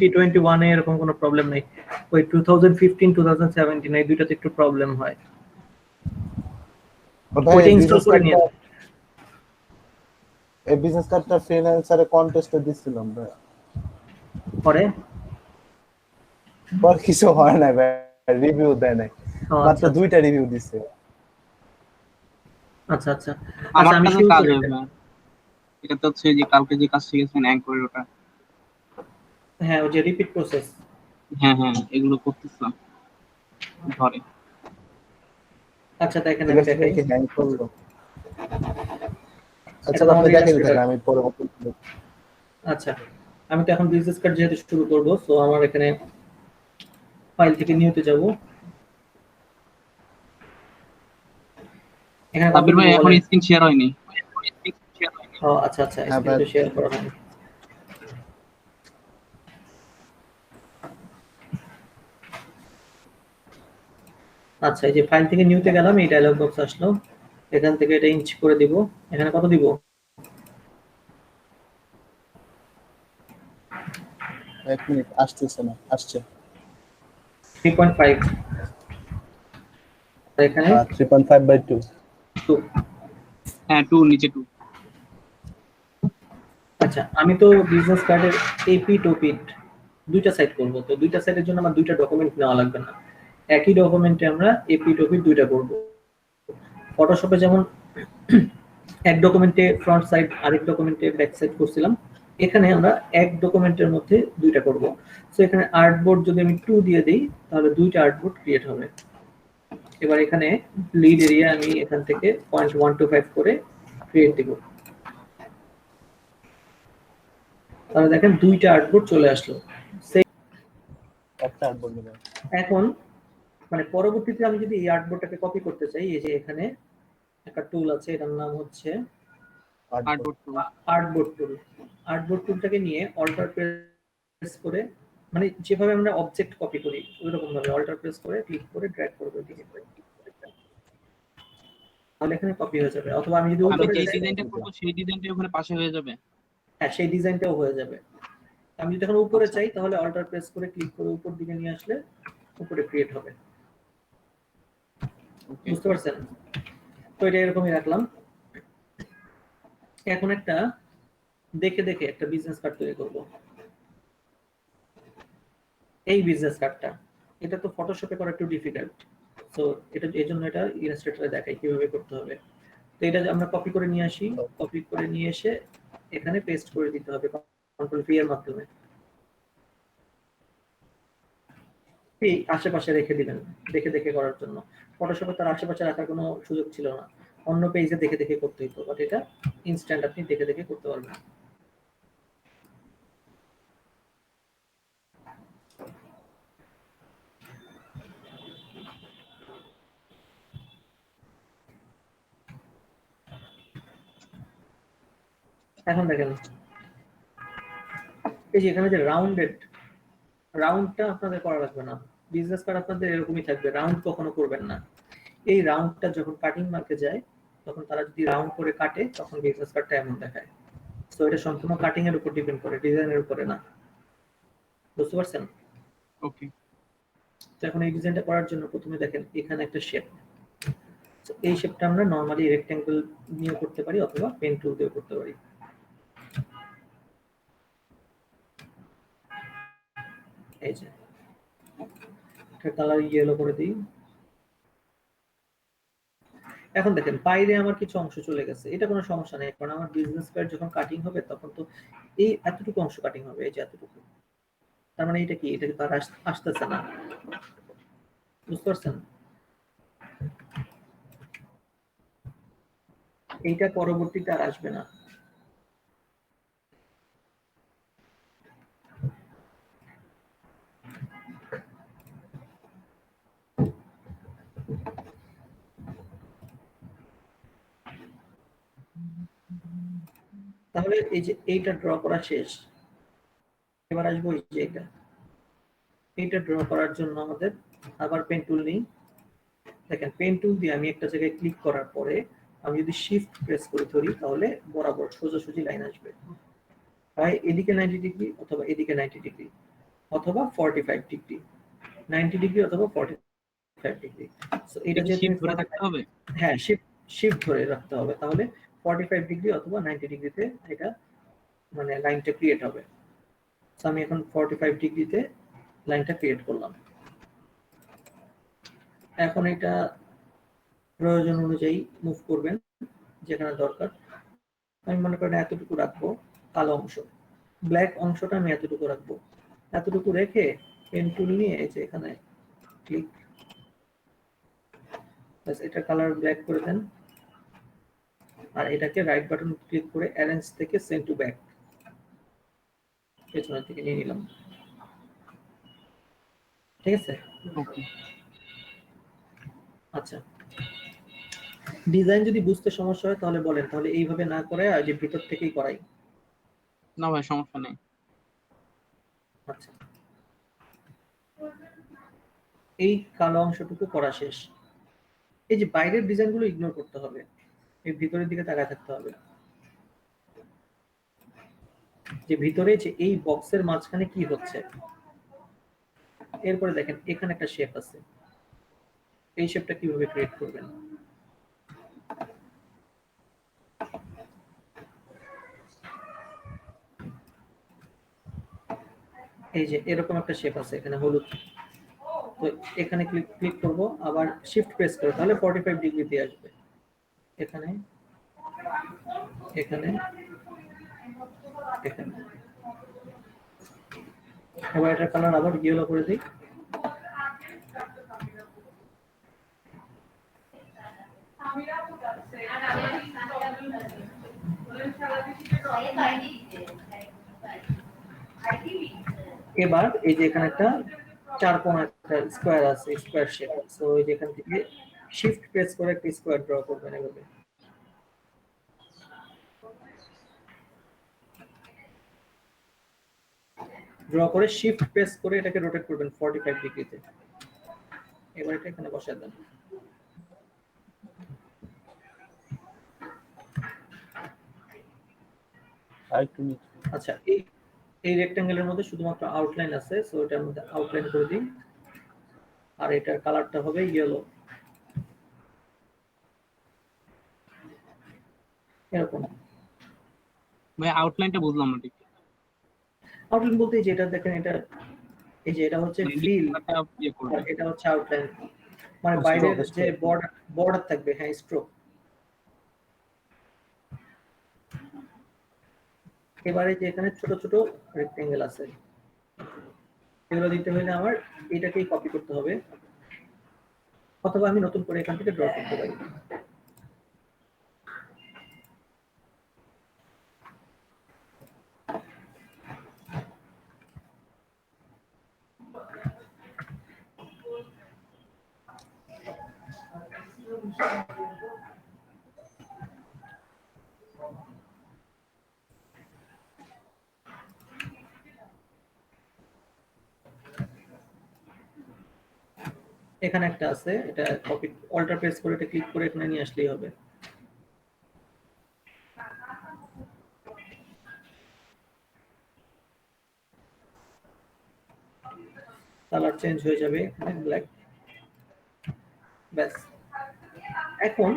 2021 এ এরকম কোনো প্রবলেম নেই, ওই 2015 2017 এই দুইটাতে একটু প্রবলেম হয়। ওইটা ইনস্টল করে নিয়ে এই বিজনেস কার্ডটা ফ্রিল্যান্সারে কন্টেস্টে দিছিলাম ভাই, পরে পর কিছু হয় না ভাই, রিভিউ দেয় নাই, মাত্র 2টা রিভিউ দিছে। আচ্ছা আচ্ছা আমার কাছে কাজ হবে না, এটা তো হচ্ছে যে কালকে যে কাজ শিখেছেন অ্যাঙ্করের ওটা। হ্যাঁ, ওই যে রিপিট প্রসেস। হ্যাঁ হ্যাঁ, এগুলো করতেছিলাম ঘরে। আচ্ছা দেখেন আমি দেখাই কি হ্যাং করলো। আচ্ছা আপনি দেখেন তাহলে আমি পরবর্তী। আচ্ছা আমি তো এখন বিজনেস কার্ড যেহেতু শুরু করব, সো আমার এখানে ফাইল থেকে নিউতে যাব। এখানে সাবির ভাই এখন স্ক্রিন শেয়ার হয়নি। ও আচ্ছা আচ্ছা, স্ক্রিন তো শেয়ার করা হয়নি। আচ্ছা এই যে ফাইল থেকে নিউতে গেলাম, এই ডায়লগ বক্স আসলো, এখান থেকে এটা ইঞ্চ করে দিব। এখানে কত দিব? 1 মিনিট আসতেছে না, আসছে 3.5। এখানে 3.5/2 হ্যাঁ 2 নিচে 2। আচ্ছা আমি তো বিজনেস কার্ডের এপি টপিট দুইটা সাইড করব, তো দুইটা সাইডের জন্য আমার দুইটা ডকুমেন্ট নেওয়া লাগবে না, একই ডকুমেন্টে আমরা এপি টপিট দুইটা করব। ফটোশপে যেমন এক ডকুমেন্টে ফ্রন্ট সাইড আরেক ডকুমেন্টে ব্যাক সাইড করছিলাম, এখানে আমরা এক ডকুমেন্টের মধ্যে দুইটা করব। সো এখানে আর্টবোর্ড যদি আমি 2 দিয়ে দেই তাহলে দুইটা আর্টবোর্ড ক্রিয়েট হবে। এবার এখানে লিড এরিয়া আমি এখান থেকে 0.125 করে ক্রিয়েট দেব। তাহলে দেখেন দুইটা আর্টবোর্ড চলে আসলো। একটা আর্টবোর্ড নেব। এখন মানে পরবর্তীতে আমি যদি এই আর্টবোর্ডটাকে কপি করতে চাই, এই যে এখানে একটা টুল আছে, এটার নাম হচ্ছে আর্টবোর্ড টুল। আর্টবোর্ড টুলটাকে নিয়ে অল্টার প্রেস করে, মানে যেভাবে আমরা অবজেক্ট কপি করি ওইরকম ভাবে অল্টার প্রেস করে ক্লিক করে ড্র্যাগ করব এদিকে, তাহলে এখানে কপি হয়ে যাবে। অথবা আমি যদি আমি যে ডিজাইনটা করব সেই ডিজাইনটা ওখানে পাশে হয়ে যাবে। হ্যাঁ সেই ডিজাইনটাও হয়ে যাবে। আমি যদি এখন উপরে চাই তাহলে অল্টার প্রেস করে ক্লিক করে উপর দিকে নিয়ে আসলে উপরে ক্রিয়েট হবে। বুঝতে পারছেন? তো এটা এরকমই রাখলাম। এখন একটা দেখে দেখে একটা বিজনেস কার্ড তৈরি করব। এই বিজনেস কার্ডটা এটা তো ফটোশপে করা একটু ডিফিকাল্ট, সো এটা এই জন্য এটা ইলাস্ট্রেটরে দেখাই কিভাবে করতে হবে। তো এটা আমরা কপি করে নিয়ে আসি, কপি করে নিয়ে এসে এখানে পেস্ট করে দিতে হবে কন্ট্রোল ভি এর মাধ্যমে। এই আশেপাশে রেখে দিবেন দেখে দেখে করার জন্য। ফটোশপে তার আশেপাশে রাখার কোনো সুযোগ ছিল না, অন্য পেজে দেখে দেখে করতে হতো, বাট এটা ইনস্ট্যান্ট আপনি দেখে দেখে করতে পারবেন। এখন দেখেন এই যে এখানে যে রাউন্ডটা আপনাদের করা লাগবে না, বিজনেস কার্ড আপনাদের এরকমই থাকবে, রাউন্ড কখনো করবেন না। এই রাউন্ডটা যখন কাটিং মার্কে যায় তখন তারা যদি রাউন্ড করে কাটে তখন বিজনেস কার্ডটা এমন দেখায়। তো এটা সম্পূর্ণ কাটিং এর উপর ডিপেন্ড করে, ডিজাইনের উপরে না। বুঝতে পারছেন? ওকে। তো এখন এই ডিজাইনটা করার জন্য প্রথমে দেখেন এখানে একটা শেপ, তো এই শেপটা আমরা নরমালি রেক্ট্যাঙ্গেল নিয়ে করতে পারি অথবা পেন টুল দিয়ে করতে পারি। এই যে এটা কালার ইয়েলো করে দিই। এখন দেখেন বাইরে আমার কিছু অংশ চলে গেছে, এটা কোনো সমস্যা নেই, কারণ আমার বিজনেস কার্ড যখন কাটিং হবে তখন তো এই এতটুকু অংশ কাটিং হবে, এই যে এতটুকু। তার মানে এটা কি, এটা কি তার আসতেছে না। বুঝতে পারছেন? এইটা পরবর্তীতে আর আসবে না। তাহলে এই যে এইটা ড্র করা শেষ, এবার আসবো এই যে এইটা ড্র করার জন্য আমাদের আবার পেন টুল নিই। দেখেন পেন টুল দিয়ে আমি একটা জায়গায় ক্লিক করার পরে আমি যদি শিফট প্রেস করে ধরি তাহলে বরাবর সোজাসুজি লাইন আসবে, হয় এদিকে 90 ডিগ্রি অথবা এদিকে 90 ডিগ্রি। অথবা 45 ডিগ্রি, 90 ডিগ্রি অথবা 45 ডিগ্রি। সো এটা এটা যে তুমি শিফট ধরে থাকতে হবে। হ্যাঁ শিফট ধরে রাখতে হবে, তাহলে 45 ডিগ্রি অথবা 90 ডিগ্রিতে এটা মানে লাইনটা ক্রিয়েট হবে। সো আমি এখন 45 ডিগ্রিতে লাইনটা ক্রিয়েট করলাম। এখন এটা প্রয়োজন অনুযায়ী মুভ করবেন যেখানে দরকার। আমি মনে করেন এতটুকু রাখবো কালো অংশ, ব্ল্যাক অংশটা আমি এতটুকু রাখবো। এতটুকু রেখে পেন টুল নিয়ে এই যে এখানে ক্লিক, বাস এটা কালার ব্ল্যাক করে দেন। আর এটাকে রাইট বাটন ক্লিক করে অ্যারেঞ্জ থেকে সেন্ড টু ব্যাক পেছনের দিকে নিয়ে নিলাম। ঠিক আছে, ওকে। আচ্ছা ডিজাইন যদি বুঝতে সমস্যা হয় তাহলে বলেন, তাহলে এইভাবে না করে আর যে ভিতর থেকেই করাই। না ভাই সমস্যা নেই। আচ্ছা এই কালো অংশটুকু করা শেষ। এই যে বাইরের ডিজাইনগুলো ইগনোর করতে হবে, এই ভিতরের দিকে তাকায় থাকতে হবে। যে ভিতরে যে এই বক্সের মাঝখানে কি হচ্ছে। এরপরে দেখেন এখানে একটা শেপ আছে, এই শেপটা কিভাবে ক্রিয়েট করবেন। এই যে এরকম একটা শেপ আছে এখানে হলুদ, তো এখানে ক্লিক করব, আবার শিফট প্রেস করে, তাহলে 45 ডিগ্রিতে আসবে। এখানে এখানে এখানে এবার এটার কালার আবার ইয়েলো করে দিই। এবার এই যে এখানে একটা চার কোণা একটা স্কোয়ার আছে, স্কোয়ার শেপ। সো এই যে এখান থেকে শিফট প্রেস করে একটা স্কোয়ার ড্র করবেন এভাবে। ড্র করে শিফট প্রেস করে এটাকে রোটেট করবেন 45 ডিগ্রিতে। এবার এটা এখানে বসায় দেন। আচ্ছা এই এই রেক্ট্যাঙ্গেলের মধ্যে শুধুমাত্র আউটলাইন আছে, সো এটার মধ্যে আউটলাইন করে দিই। আর এটার কালারটা হবে ইয়েলো, এরকম। ভাই আউটলাইনটা বুঝলাম না ঠিক। আউটলাইন বলতে এই যে এটা দেখেন, এটা এই যে এটা হচ্ছে মানে ফিল, নিচটা ইয়ে করবে। আর এটা হচ্ছে আউটলাইন, মানে Stroke, বাইরের যে stroke. বর্ডার থাকবে। হ্যাঁ স্ট্রোক। এবারে যে এখানে ছোট ছোট রেক্ট্যাঙ্গেল আছে, এগুলো দিতে হলে আমার এটাকেই কপি করতে হবে, অথবা আমি নতুন করে এখান থেকে ড্র করতে পারি। এখানে একটা আছে, এটা কপি, অল্টার প্রেস করে এটা ক্লিক করে এখানে নিয়ে আসলেই হবে। কালার চেঞ্জ হয়ে যাবে এখানে ব্ল্যাক। ব্যাস এখন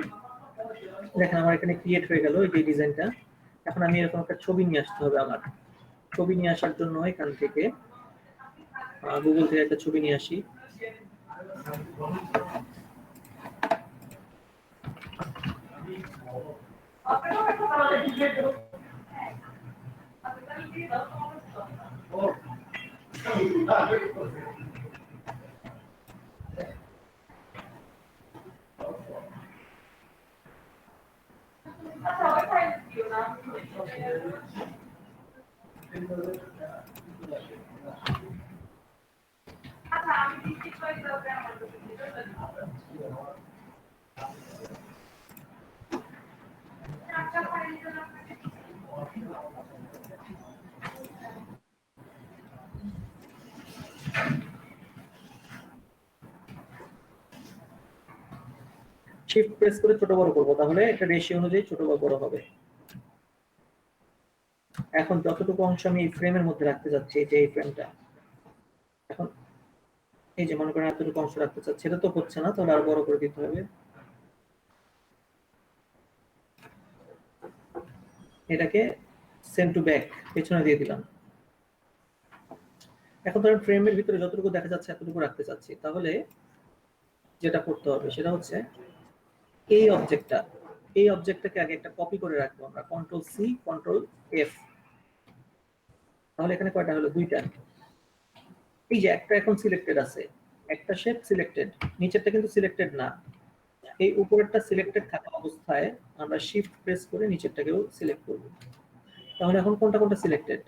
দেখেন আমার এখানে ক্রিয়েট হয়ে গেল এই যে ডিজাইনটা। এখন আমি এরকম একটা ছবি নিয়ে আসতে হবে আমার। ছবি নিয়ে আসার জন্য এখান থেকে গুগল থেকে একটা ছবি নিয়ে আসি। শিফট প্রেস করে ছোট বড় করব, তাহলে এটা রেশিও অনুযায়ী ছোট বা বড় হবে। এখন যতটুকু অংশ আমি এই ফ্রেমের মধ্যে রাখতে যাচ্ছি, এই যে এই ফ্রেমটা, এখন এই যে মনে করেন এতটুকু অংশ রাখতে চাচ্ছি, এটা তো হচ্ছে না, তাহলে আরো বড় করে দিতে হবে। এটাকে সেন্ড টু ব্যাক পেছনে দিয়ে দিলাম। এখন ধরেন ফ্রেমের ভিতরে যতটুকু দেখা যাচ্ছে এতটুকু রাখতে চাচ্ছি, তাহলে যেটা করতে হবে সেটা হচ্ছে এই অবজেক্টটাকে আগে একটা কপি করে রাখবো আমরা, কন্ট্রোল সি কন্ট্রোল এফ। তাহলে এখানে কয়টা হলো? দুইটা। এই যে একটা এখন সিলেক্টেড আছে, একটা শেপ সিলেক্টেড, নিচেরটা কিন্তু সিলেক্টেড না। এই উপরেরটা সিলেক্টেড থাকা অবস্থায় আমরা শিফট প্রেস করে নিচেরটাকেও সিলেক্ট করব। তাহলে এখন কোনটা কোনটা সিলেক্টেড?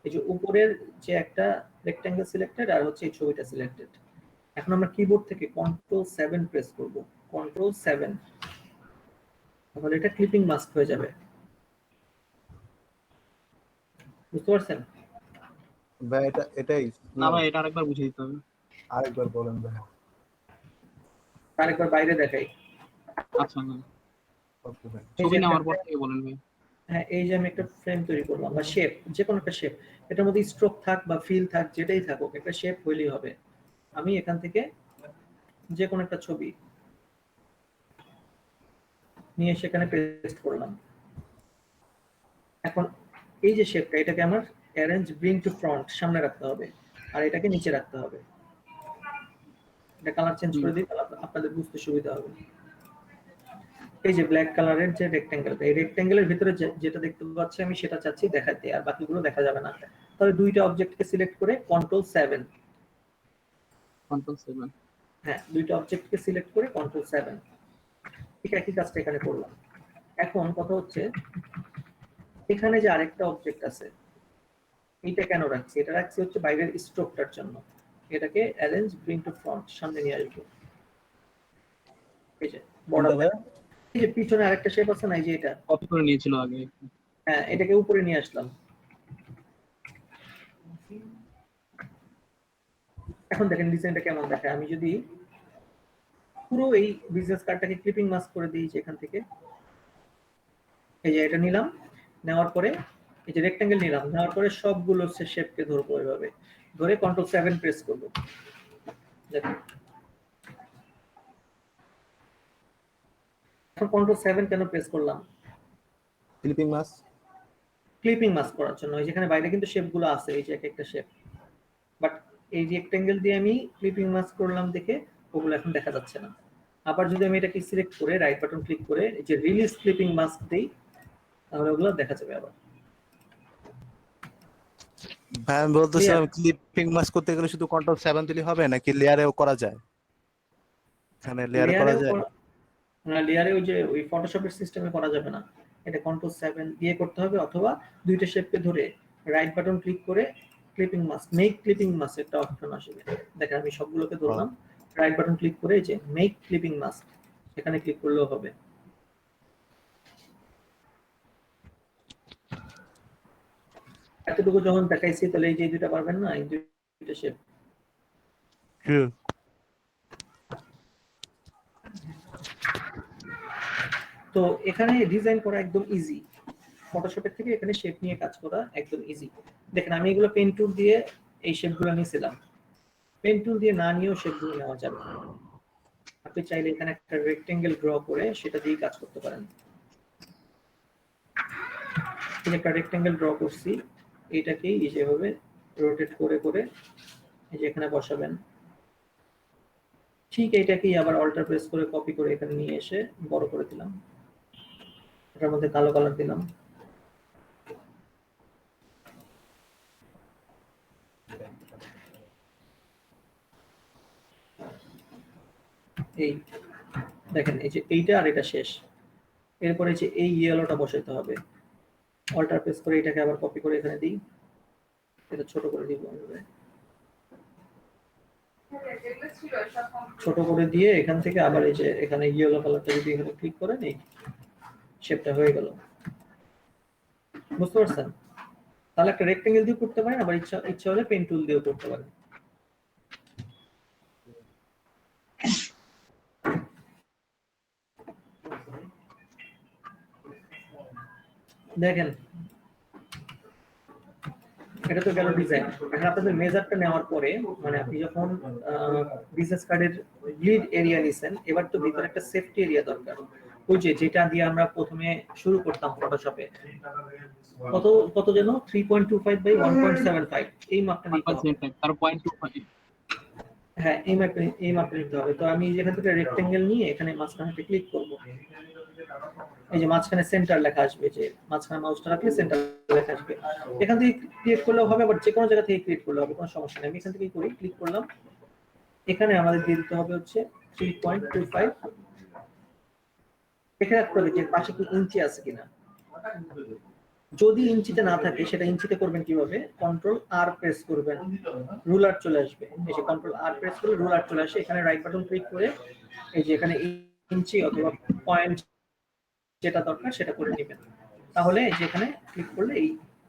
এই যে উপরের যে একটা রেক্ট্যাঙ্গেল সিলেক্টেড আর হচ্ছে এই ছবিটা সিলেক্টেড। এখন আমরা কিবোর্ড থেকে কন্ট্রোল 7 প্রেস করব, কন্ট্রোল 7। তাহলে এটা ক্লিপিং মাস্ক হয়ে যাবে। বুঝতে পারছেন? ভাই এটাই না ভাই, এটা আরেকবার বুঝিয়ে দিতে হবে। আরেকবার বলেন ভাই। আরেকবার বাইরে দেখাই। আচ্ছা না, ওকে ভাই। এই ছবি যে নেওয়ার একটা পর থেকে বলেন ভাই। হ্যাঁ, এই যে আমি একটা ফ্রেম তৈরি করলাম বা শেপ, যে কোনো একটা শেপ, এটার মধ্যে স্ট্রোক থাক বা ফিল থাক, যেটাই থাকুক, একটা শেপ হইলেই হবে। আমি এখান থেকে যে কোনো একটা ছবি নিয়ে সেখানে পেস্ট করলাম। এখন এই যে শেপটা, এটাকে আমার অ্যারেঞ্জ ব্রিং টু ফ্রন্ট সামনে রাখতে হবে, আর এটাকে নিচে রাখতে হবে। এটা কালার চেঞ্জ করে দিই, তাহলে আপনাদের বুঝতে সুবিধা হবে। এই যে ব্ল্যাক কালারের যে রেক্ট্যাঙ্গেলটা, এই রেক্ট্যাঙ্গেলের ভিতরে যেটা দেখতে পাচ্ছি আমি সেটা চাচ্ছি দেখাতে, আর বাকিগুলো দেখা যাবে না। তাহলে দুইটা অবজেক্টকে সিলেক্ট করে কন্ট্রোল 7। কন্ট্রোল 7। হ্যাঁ, দুইটা অবজেক্টকে সিলেক্ট করে কন্ট্রোল 7। ঠিক একই কাজটা এখানে করলাম। এখন কথা হচ্ছে এখানে যে আরেকটা অবজেক্ট আছে, এইটা কেন রাখছি? এটা রাখছি হচ্ছে বাইরের স্ট্রোকটার জন্য। এটাকে অ্যারেঞ্জ ব্রিং টু ফ্রন্ট সামনে নিয়ে আসবো। এই যে কোনটা বর্ডার, ভাই? এই যে পিছনে আরেকটা শেপ আছে না, এই যে এটা, কপি করে নিয়েছিল আগে। হ্যাঁ, এটাকে উপরে নিয়ে আসলাম। এখন দেখেন ডিজাইনটা কেমন দেখায়। আমি যদি পুরো এই বিজনেস কার্ডটাকে ক্লিপিং মাস্ক করে দিই, যে এখান থেকে এই যে এটা নিলাম, নেওয়ার পরে এই যে রেক্ট্যাঙ্গেল নিলাম, নেওয়ার পরে সবগুলো শেপকে ধরবো এভাবে, ধরে কন্ট্রোল 7 প্রেস করবো। দেখেন এখন কন্ট্রোল 7 কেন প্রেস করলাম? ক্লিপিং মাস। ক্লিপিং মাস্ক করার জন্য। এই যেখানে বাইরে কিন্তু শেপগুলো আছে, এই যে এক একটা শেপ, বাট এই রেক্ট্যাঙ্গেল দিয়ে আমি ক্লিপিং মাস্ক করলাম দেখে ওগুলো এখন দেখা যাচ্ছে না। আবার যদি আমি এটাকে সিলেক্ট করে রাইট বাটন ক্লিক করে এই যে রিলিজ ক্লিপিং মাস্ক দেই, তাহলে ওগুলো দেখা যাবে আবার। ভাই আমি ক্লিয়ার? বলতেছিলাম ক্লিপিং মাস করতে গেলে শুধু কন্ট্রোল 7 দিলে হবে নাকি লেয়ারেও করা যায়? এখানে লেয়ার করা লেয়ারেও যায়? না, লেয়ারে ওই যে ওই ফটোশপের সিস্টেমে করা যাবে না। এটা কন্ট্রোল 7 দিয়ে করতে হবে, অথবা দুইটা শেপকে ধরে রাইট বাটন ক্লিক করে clipping mask, make clipping mask একটা অপশন আসবে। দেখেন আমি সবগুলোকে ও, ধরলাম, রাইট বাটন ক্লিক করে এই যে মেক ক্লিপিং মাস্ক এখানে ক্লিক করলেও হবে। এতটুকু যখন দেখাইছি, তাহলে এই যে দুইটা পারবেন না, এই দুইটা শেপ। true. তো এখানে ডিজাইন করা একদম ইজি, ফটোশপের থেকে এখানে শেপ নিয়ে কাজ করা একদম ইজি। দেখেন আমি এগুলো পেন টুল দিয়ে এই শেপগুলো নিয়েছিলাম, পেন টুল দিয়ে না নিয়েও শেপগুলো নেওয়া যাবে। আপনি চাইলে এখানে একটা রেক্টেঙ্গেল ড্র করে সেটা দিয়ে কাজ করতে পারেন। এই যে একটা রেক্টেঙ্গেল ড্র করছি, এইটাকেই যেভাবে রোটেট করে করে এই যে এখানে বসাবেন। ঠিক এইটাকেই আবার অল্টার প্রেস করে কপি করে এখানে নিয়ে এসে বড় করে দিলাম, এটার মধ্যে কালো কালার দিলাম। এই দেখেন এই যে এইটা আর এটা শেষ। এরপরে যে এই ইয়েলোটা বসাইতে হবে, অল্টার প্রেস করে এটাকে আবার কপি করে এখানে দিই, এটা ছোট করে দিব এইভাবে। ছোট করে দিয়ে এখান থেকে আবার এই যে এখানে ইয়েলো কালারটা যদি এখানে ক্লিক করেন, এই শেপটা হয়ে গেল। বুঝতে পারছেন? তাহলে একটা রেক্টেঙ্গেল দিয়ে করতে পারেন, আবার ইচ্ছা ইচ্ছা হলে পেন টুল দিয়েও করতে পারেন। দেখেন এটা তো গেল ডিজাইন। এখন আপনাদের মেজারটা নেওয়ার পরে মানে আপনি যখন বিজনেস কার্ডের গ্রিড এরিয়া নিছেন, এবার তো ভিতরে একটা সেফটি এরিয়া দরকার। ওই যে যেটা দিয়ে আমরা প্রথমে শুরু করতাম ফটোশপে, কত কত যেন 3.25 বাই 1.75 এই মাপটা নিতে হবে। 1.75 তার 0.25। হ্যাঁ, এই মাপটা নিতে হবে। তো আমি যেখান থেকে রেক্টেঙ্গেল নিয়ে এখানে মাঝখানে ক্লিক করব। এই যে মাঝখানে সেন্টার লেখা আসবে, যে মাঝখানে মাউসটা রাখলে সেন্টার লেখা আসবে। এখান থেকে ক্রিয়েট করলেও হবে, আবার যে কোনো জায়গা থেকে ক্রিয়েট করলে হবে, কোনো সমস্যা নেই। আমি এখান থেকেই করি, ক্লিক করলাম। এখানে আমাদের দিয়ে দিতে হবে হচ্ছে 3.25। দেখে রাখতে হবে যে পাশে কি ইঞ্চি আছে কিনা। যদি ইঞ্চিতে না থাকে সেটা ইঞ্চিতে করবেন কিভাবে, কন্ট্রোল আর প্রেস করবেন, রুলার চলে আসবে। এই যে কন্ট্রোল আর প্রেস করে রুলার চলে আসে, এখানে রাইট বাটন ক্লিক করে এই যে এখানে ইঞ্চি অথবা পয়েন্ট যেটা দরকার সেটা করে নেবেন। তাহলে এই যে এখানে ক্লিক করলে এই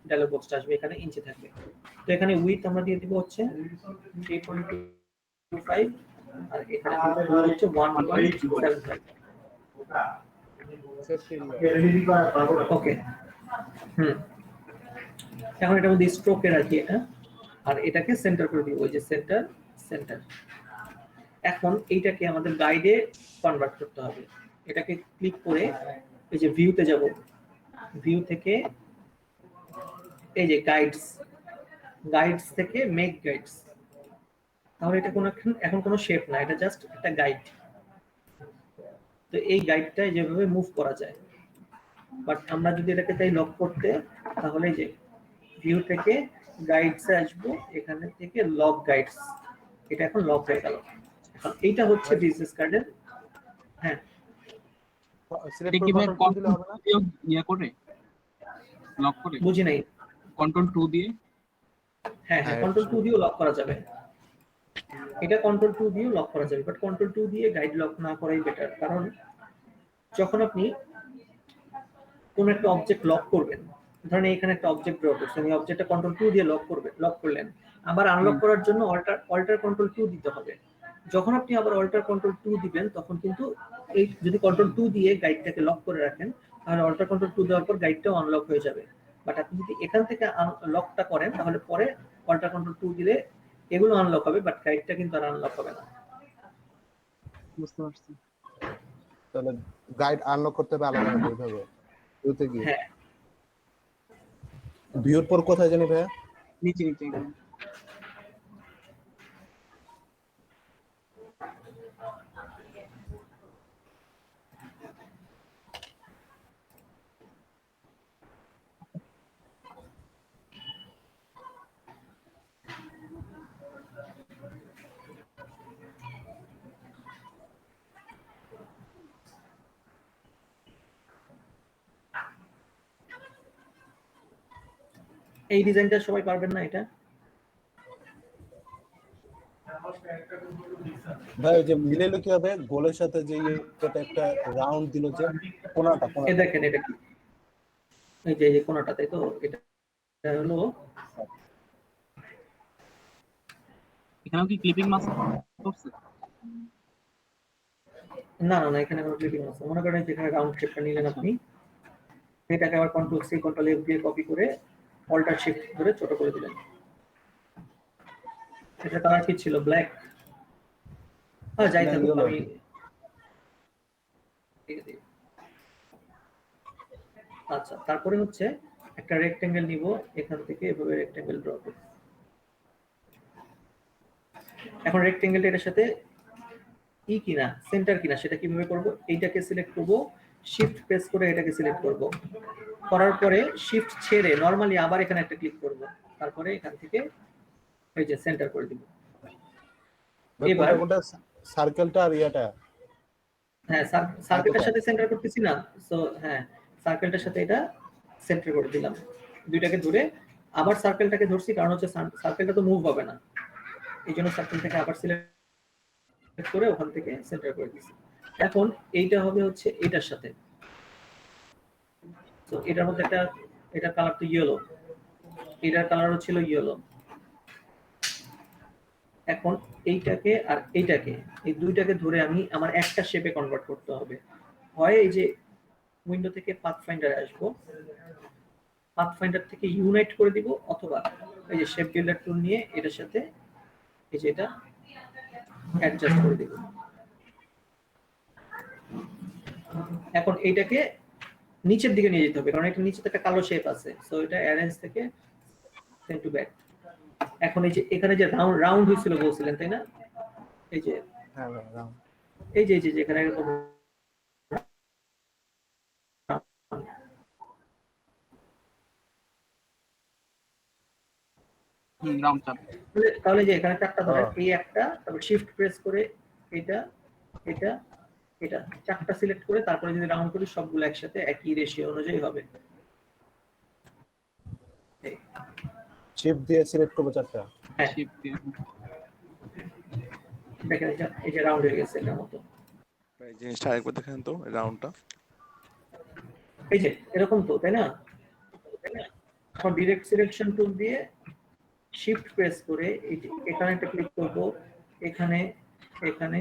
ডায়লগ বক্সটা আসবে, এখানে ইঞ্চি থাকবে। তো এখানে উইথ আমরা দিয়ে দিব হচ্ছে 3.25 আর এখানে হচ্ছে 1.75। ওকে, এখন এটা মধ্যে স্ট্রোকে রাখি এটা, আর এটাকে সেন্টার করে দিব, ওই যে সেন্টার সেন্টার। এখন এইটাকে আমাদের গাইডে কনভার্ট করতে হবে। এটাকে ক্লিক করে এই যে ভিউতে যাব, ভিউ থেকে এই যে গাইডস, গাইডস থেকে মেক গাইডস। তাহলে এটা এখন কোনো শেপ না, এটা জাস্ট একটা গাইড। তো এই গাইডটা যেভাবে মুভ করা যায়, বাট আমরা যদি এটাকে চাই লক করতে, তাহলে যে ভিউ থেকে গাইডসে আসবো, এখানে থেকে লক গাইডস, এটা এখন লক হয়ে গেল। এখন এইটা হচ্ছে বিজনেস কার্ডের। হ্যাঁ, সিলেক্ট এটা করে কি ভাই কন্ট্রোল দিলে হবে না? ইয়ে করে লক করে বুঝি নাই। কন্ট্রোল 2 দিয়ে? হ্যাঁ হ্যাঁ, কন্ট্রোল 2 দিয়েও লক করা যাবে। এটা কন্ট্রোল 2 দিয়েও লক করা যাবে, বাট কন্ট্রোল 2 দিয়ে গাইড লক না করাই বেটার। কারণ যখন আপনি কোন একটা অবজেক্ট লক করবেন, ধরেন এখানে একটা অবজেক্ট ড্র করছেন, এই অবজেক্টটা কন্ট্রোল 2 দিয়ে লক করলেন, আবার আনলক করার জন্য অল্টার কন্ট্রোল 2 দিতে হবে। যখন আপনি আবার অল্টার কন্ট্রোল 2 দিবেন, তখন কিন্তু এই যদি কন্ট্রোল 2 দিয়ে গাইডটাকে লক করে রাখেন, তাহলে অল্টার কন্ট্রোল 2 দেওয়ার পর গাইডটাও আনলক হয়ে যাবে। বাট আপনি যদি এখান থেকে লকটা করেন, তাহলে পরে অল্টার কন্ট্রোল 2 দিলে এগুলো আনলক হবে, বাট গাইডটা কিন্তু আর আনলক হবে না। বুঝতে পারছি। তাহলে গাইড আনলক করতে হবে আলাদা ভাবে এইভাবে ভিউতে গিয়ে। হ্যাঁ, ভিউর পর কোথায় জানি ভাইয়া? নিচে নিচে এখানে। এই ডিজাইনটা সবাই পারবেন না এটা। ভাই ওই যে মিলাইলো কি হবে গোলের সাথে, যে এটা একটা রাউন্ড দিল যে কোনাটা এ দেখেন এটা কি, এই যে কোণাটা, তাই তো? এটা হলো, এখানেও কি ক্লিপিং মাস্ক করছে? না না না, এখানে কোনো ক্লিপিং আছে। মনে করেন যেখানে রাউন্ড শেপটা নিলেন আপনি, এটাকে আবার কন্ট্রোল সি কন্ট্রোল এফ দিয়ে কপি করে অল্টার শিফট ধরে ছোট করে দিলেন। এটা কালার কি ছিল? ব্ল্যাক। হ্যাঁ, যাই থাকুক, আমি আচ্ছা। তারপরে হচ্ছে একটা রেক্টেঙ্গেল নিব, এখান থেকে এভাবে রেক্টেঙ্গেল ড্র করব। এখন রেক্টেঙ্গেলটা এটার সাথে কিনা সেন্টার কিনা সেটা কিভাবে করব? এইটাকে সিলেক্ট করব, শিফট প্রেস করে এটাকে সিলেক্ট করব, করার পরে শিফট ছেড়ে নরমালি আবার এখানে একটা ক্লিক করব, তারপরে এখান থেকে এই যে সেন্টার করে দিব। এবার কোনটা সার্কেলটা আর ইয়াটা? হ্যাঁ, সার্কেলটার সাথে সেন্টার করতেছি না। সো হ্যাঁ, সার্কেলটার সাথে এটা সেন্টার করে দিলাম। দুইটাকে ধরে আবার সার্কেলটাকে ধরছি, কারণ হচ্ছে সার্কেলটা তো মুভ হবে না, এই জন্য সার্কেলটাকে আবার সিলেক্ট করে ওখান থেকে সেন্টার করে দিচ্ছি। এখন এইটা হবে হচ্ছে এটার সাথে। তো এটার মধ্যে একটা, এটা কালার তো ইয়েলো, এটার কালারও ছিল ইয়েলো। এখন এইটাকে আর এইটাকে, এই দুইটাকে ধরে আমি আমার একটা শেপে কনভার্ট করতে হবে। হয় এই যে উইন্ডো থেকে পাথফাইন্ডারে আসবো, পাথফাইন্ডার থেকে ইউনাইট করে দিব, অথবা এই যে শেপ বিল্ডার টুল নিয়ে এটার সাথে এই যে এটা অ্যাডজাস্ট করে দিব। এখন এইটাকে নিচের দিকে নিয়ে যেতে হবে, কারণ এটা নিচে একটা কালো শেপ আছে। সো এটা অ্যারেঞ্জ থেকে সেন্ড টু ব্যাক। এখন এই যে এখানে যে রাউন্ড রাউন্ড হয়েছিল বলছিলেন, তাই না? এই যে হ্যাঁ রাউন্ড। এই যে এখানে এরকম রাউন্ড চাপ। তাহলে যে এখানে চারটা ধরেন, এই একটা, তারপর শিফট প্রেস করে এটা এটা এটা চারটা সিলেক্ট করে তারপরে যদি রাউন্ড করি সবগুলো একসাথে একই রেশিও অনুযায়ী হবে। শিফট দিয়ে সিলেক্ট করব চারটা। হ্যাঁ শিফট দিয়ে দেখেন এই যে রাউন্ড হয়ে গেছে এটার মতো। এই জিনিসটা আরেকবার দেখেন তো, রাউন্ডটা। এই যে এরকম তো, তাই না? এখন ডিরেক্ট সিলেকশন টুল দিয়ে শিফট প্রেস করে এই যে এখানে একটা ক্লিক করব, এখানে এখানে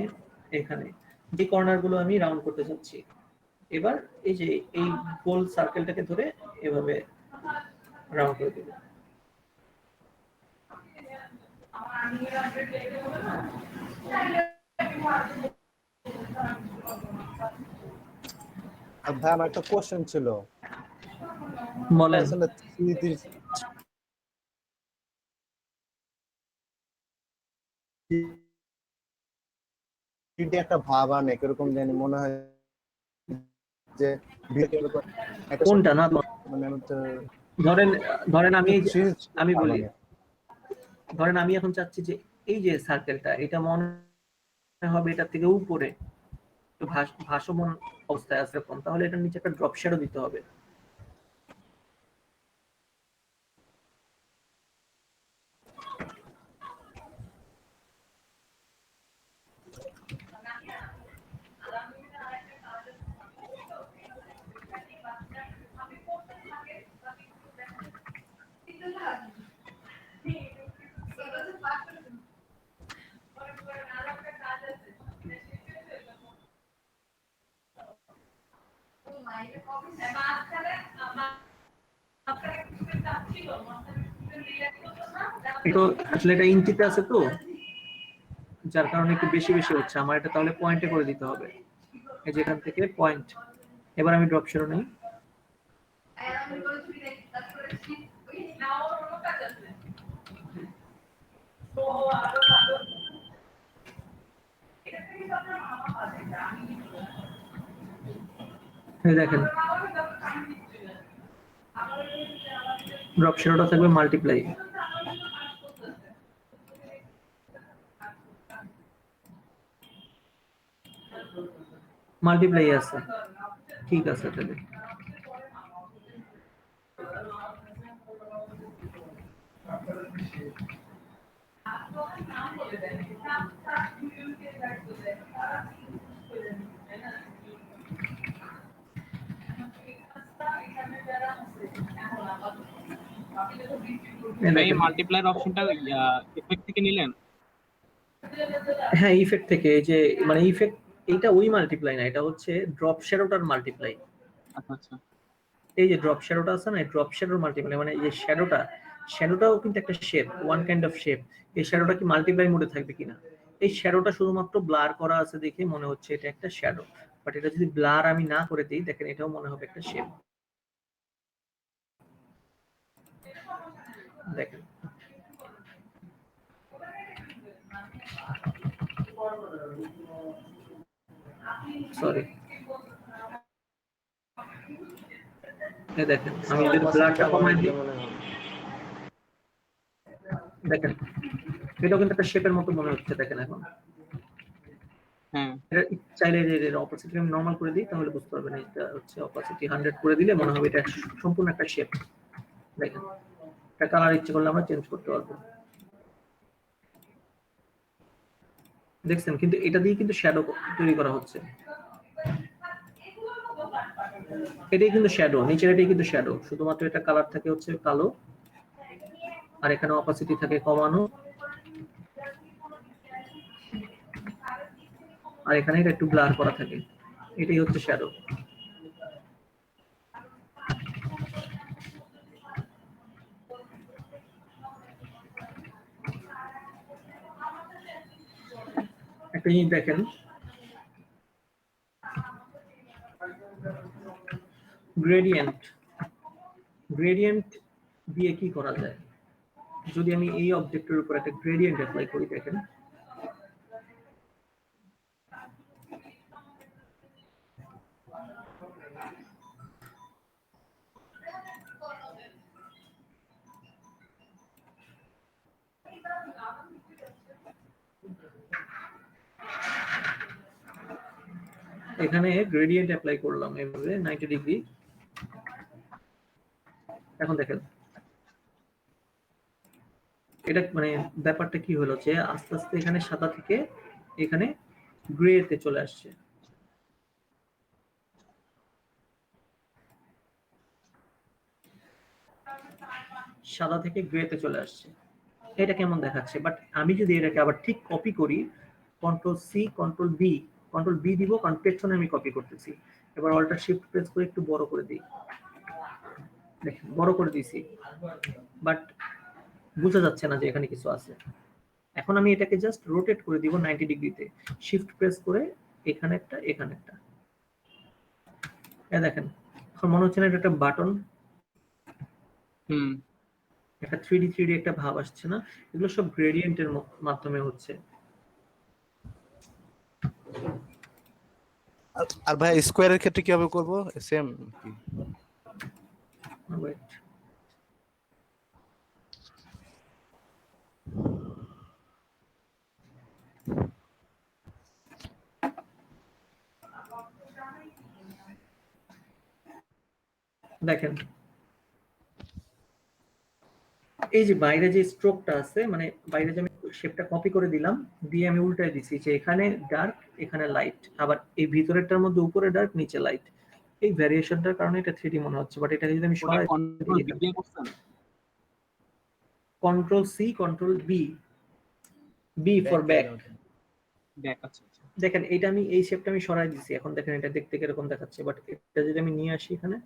এখানে যে কর্নার গুলো আমি রাউন্ড করতে চাচ্ছি। এবার এই যে এই গোল সার্কেলটাকে ধরে এভাবে রাউন্ড করে দেব। আর ভাই আমার একটা কোশ্চেন ছিল, বলেন। আসলে 3D একটা ভাব আনে কিরকম জানি মনে হয় যে কোনটা না মানে ধরেন ধরেন আমি আমি বলি, ধরেন আমি এখন চাচ্ছি যে এই যে সার্কেলটা এটা মনে হবে এটা থেকে উপরে একটু ভাসমান অবস্থায় আছে এরকম, তাহলে এটার নিচে একটা ড্রপ শ্যাডো দিতে হবে। তো আসলে এটা ইঞ্চিতে আছে তো, যার কারণে একটু বেশি বেশি হচ্ছে আমার এটা, তাহলে পয়েন্টে করে দিতে হবে। এই যে এখান থেকে পয়েন্ট। এবার আমি ড্রপ শ্যাডো নেই, দেখেন ড্রপ শ্যাডোটা থাকবে মাল্টিপ্লাই। মাল্টিপ্লাই আছে, ঠিক আছে তাহলে। এই মাল্টিপ্লায়ার অপশনটা ইফেক্ট থেকে নিলেন? হ্যাঁ ইফেক্ট থেকে, এই যে মানে ইফেক্ট এটা ওই মাল্টিপ্লাই না, এটা হচ্ছে ড্রপ শ্যাডোটার মাল্টিপ্লাই। আচ্ছা আচ্ছা। এই যে ড্রপ শ্যাডোটা আছে না, ড্রপ শ্যাডোর মাল্টিপ্লাই মানে এই যে শ্যাডোটাও কিন্তু একটা shape, one kind of shape. এই শ্যাডোটা কি মাল্টিপ্লাই মোডে থাকবে কিনা? এই শ্যাডোটা শুধুমাত্র ব্লার করা আছে দেখে মনে হচ্ছে এটা একটা শ্যাডো, বাট এটা যদি ব্লার আমি না করে দিই দেখেন এটাও মনে হবে একটা শেপ। দেখেন সরি, এই দেখেন আমি যদি ব্লারটা কমাই দিই দেখেন এটাও কিন্তু একটা শেপের মতো মনে হচ্ছে। দেখেন এখন হ্যাঁ এটা চাইলে যে অপাসিটি আমি নরমাল করে দিই তাহলে বুঝতে পারবেন। এটা হচ্ছে অপাসিটি 100 করে দিলে মনে হবে এটা সম্পূর্ণ একটা শেপ। দেখেন এটা কালার ইচ্ছে করলে আমরা চেঞ্জ করতে পারবো। দেখছেন কিন্তু এটা দিয়ে কিন্তু শ্যাডো তৈরি করা হচ্ছে। এটাই কিন্তু শ্যাডো, নিচের এটাই কিন্তু শ্যাডো, শুধুমাত্র এটা কালার থাকে হচ্ছে কালো, আর এখানে অপাসিটি থাকে কমানো, আর এখানে এটা একটু ব্লার করা থাকে। এটাই হচ্ছে শ্যাডো। একটা জিনিস দেখেন, গ্রেডিয়েন্ট গ্রেডিয়েন্ট দিয়ে কি করা যায়? যদি আমি এই অবজেক্টের উপর একটা গ্রেডিয়েন্ট অ্যাপ্লাই করি, দেখেন এখানে গ্রেডিয়েন্ট অ্যাপ্লাই করলাম এভাবে 90 ডিগ্রি। এখন দেখেন এটা মানে ব্যাপারটা কি হলো যে আস্তে আস্তে এখানে সাদা থেকে এখানে গ্রেতে চলে আসছে। সাদা থেকে গ্রেতে চলে আসছে। এটা কেমন দেখাচ্ছে? বাট আমি যদি এটাকে আবার ঠিক কপি করি, কন্ট্রোল সি কন্ট্রোল বি দিব, কারণ পেছনে আমি কপি করতেছি। এবার অল্টার শিফট প্রেস করে একটু বড় করে দিই, দেখেন বড় করে দিয়েছি, বাট বোঝা যাচ্ছে না যে এখানে কিছু আছে। এখন আমি এটাকে জাস্ট রোটেট করে দিব 90 ডিগ্রিতে, শিফট প্রেস করে এখানে একটা এখানে একটা। দেখেন এখন মনে হচ্ছে না এটা একটা বাটন, একটা 3D একটা ভাব আসছে না? এগুলো সব গ্রেডিয়েন্টের মাধ্যমে হচ্ছে। আর ভাই স্কোয়ারের ক্ষেত্রে কিভাবে করব? সেম কি? ওয়েট, দেখেন এই যে বাইরে যে স্ট্রোকটা আছে, মানে বাইরে যে আমি শেপটা কপি করে দিলাম, দিয়ে আমি উল্টায় দিছি যে এখানে ডার্ক এখানে লাইট, আবার এই ভিতরেরটার মধ্যে উপরে ডার্ক নিচে লাইট। এই ভ্যারিয়েশনটার কারণে এটা 3D মনে হচ্ছে, বাট এটাকে যদি আমি ওটা সরাই কন্ট্রোল বি দিয়ে করছেন? Control C control B, B for back. Back, আচ্ছা আচ্ছা। দেখেন এটা আমি এই শেপটা আমি সরাই দিছি, এখন দেখেন এটা দেখতে কিরকম দেখাচ্ছে, বাট এটা যদি আমি নিয়ে আসি এখানে,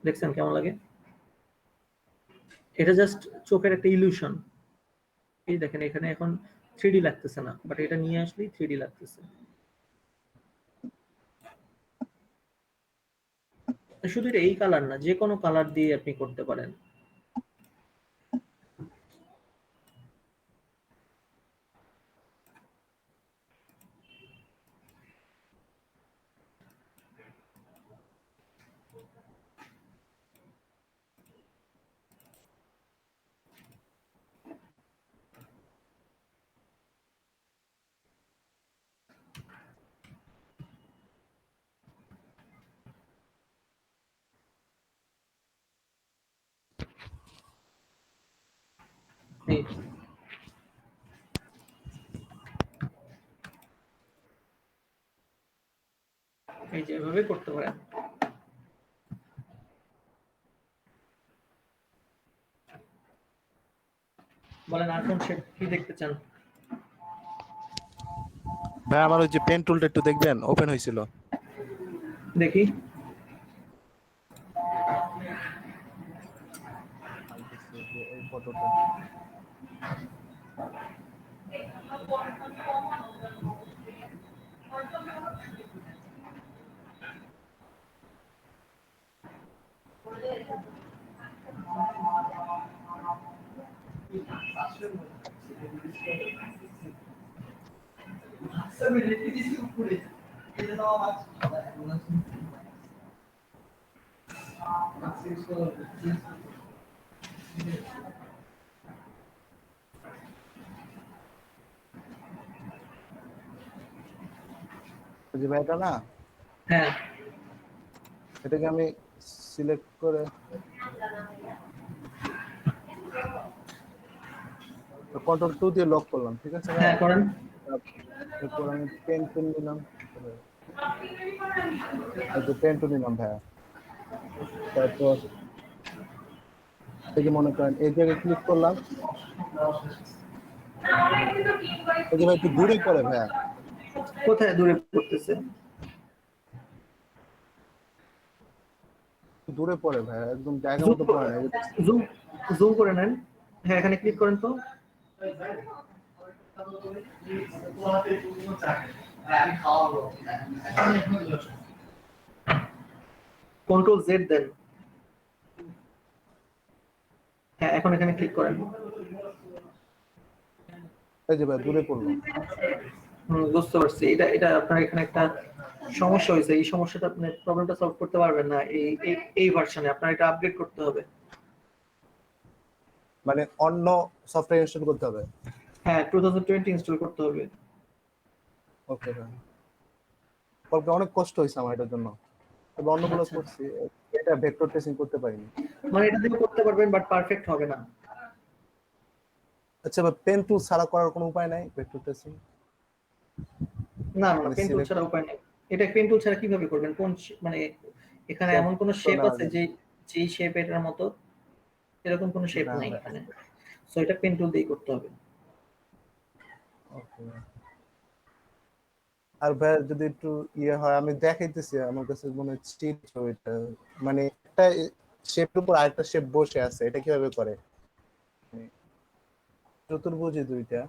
দেখছেন কেমন লাগে? এটা জাস্ট চোখের একটা ইলিউশন। এই দেখেন এখানে এখন 3D লাগতেছে না, বাট এটা নিয়ে আসলেই 3D লাগতেছে। শুধু এটা এই কালার না, যে কোনো কালার দিয়ে আপনি করতে পারেন। এই এই যে এভাবে করতে পারেন। বলেন আর কোন শেপ কি দেখতে চান? ভাই আমার ওই যে পেন টুলটা একটু দেখবেন, ওপেন হয়েছিল। দেখি এই ফটোটা যে ভাইটা না, হ্যাঁ এটাকে আমি সিলেক্ট করে কন্ট্রোল 2 দিয়ে লক করলাম, ঠিক আছে ভাই? হ্যাঁ করেন। এরপর আমি পেন টুল নিলাম, এই যে পেন টুল নিলাম ভাইয়া। তারপর এই যে মনে করেন এই জায়গায় ক্লিক করলাম, এই যে ভাই একটু দূরে পড়ে ভাইয়া, কোথায় দূরে পড়তেছে? দূরে পড়ে ভাইয়া, একদম জায়গা মতো পড়ে না। জুম জুম করে নেন। হ্যাঁ এখানে ক্লিক করেন তো। কন্ট্রোল জেড দেন। হ্যাঁ, এখন এখানে ক্লিক করেন। এই যে ভাই দূরে পড়লো। বুঝতে পারছি। এটা এটা আপনার এখানে একটা সমস্যা হয়েছে। এই সমস্যাটা আপনি প্রবলেমটা সলভ করতে পারবেন না এই ভার্সনে। আপনার এটা আপডেট করতে হবে। মানে অন্য সফটওয়্যার ইনস্টল করতে হবে। হ্যাঁ, 2020 ইনস্টল করতে হবে। ওকে ভাই, কালকে অনেক কষ্ট হয়েছে আমার এটার জন্য, তবে অন্যগুলো আচ্ছা, করছি, এটা ভেক্টর টেস্টিং করতে পারিনি। মানে এটা দিয়ে করতে পারবেন, বাট পারফেক্ট হবে না। আচ্ছা ভাই, পেন টুল ছাড়া করার কোনো উপায় নাই ভেক্টর টেস্টিং? না না, মানে পেন টুল সিলেক্ট ছাড়া উপায় নেই। এটা পেন টুল ছাড়া কিভাবে করবেন? মানে এখানে শেপ এমন কোন তো শেপ নেওয়া আছে যায় যে যেই শেপ এটার মতো? এরকম কোন শেপ না নাই ভাই। এখানে। সো এটা পেন টুল দিয়ে করতে হবে। ওকে। আর ভাই যদি একটু ইয়ে হয়, আমি দেখাইতেছি, আমার কাছে মনে হচ্ছে চিট ওইটা, মানে একটা শেপের উপর আরেকটা শেপ বসে আছে, এটা কিভাবে করে? মানে চতুর্ভুজে দুইটা।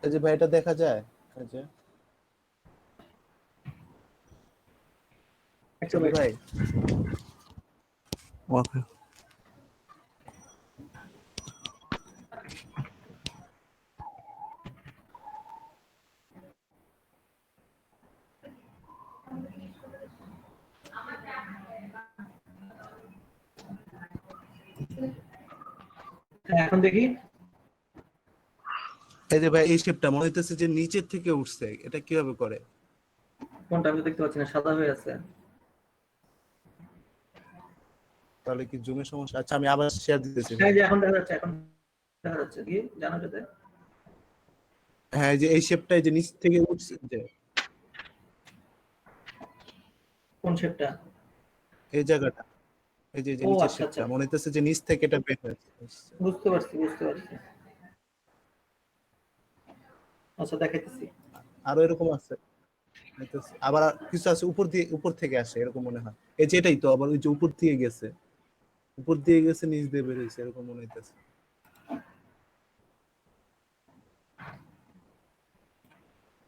এই যে ভাই এটা দেখা যায়, এই যে একটা ছোট ভাই। ওকে। হ্যাঁ, এখন দেখি এই যে ভাই এই শেপটা মনে হইতেছে যে নিচের থেকে উঠছে, এটা কিভাবে করে? কোনটা, আমি তো দেখতে পাচ্ছি না, সাদা হয়ে আছে। তাহলে কি জুমের সমস্যা? আচ্ছা আমি আবার শেয়ার দিতেছি হ্যাঁ, ভাই। এই যে এখন দেখা যাচ্ছে, এখন দেখা যাচ্ছে কি জানা যেতে। হ্যাঁ, এই যে এই শেপটা এই যে নিচ থেকে উঠছে যে, কোন শেপটা? এই জায়গাটা, এই যে এই যে ও নিচের আচ্ছা শেপটা আচ্ছা, মনে হইতেছে যে নিচ থেকে এটা বের হয়েছে। বুঝতে পারছি বুঝতে পারছি। আচ্ছা, দেখাইতেছি। আরো এরকম আছে, হইতেছে। আবার কিছু আছে উপর দিয়ে, উপর থেকে আসে এরকম মনে হয়। এই যে এটাই তো, আবার ওই যে উপর দিয়ে গেছে, উপর দিয়ে গেছে নিচ দিয়ে বের হয়েছে এরকম মনে হইতেছে।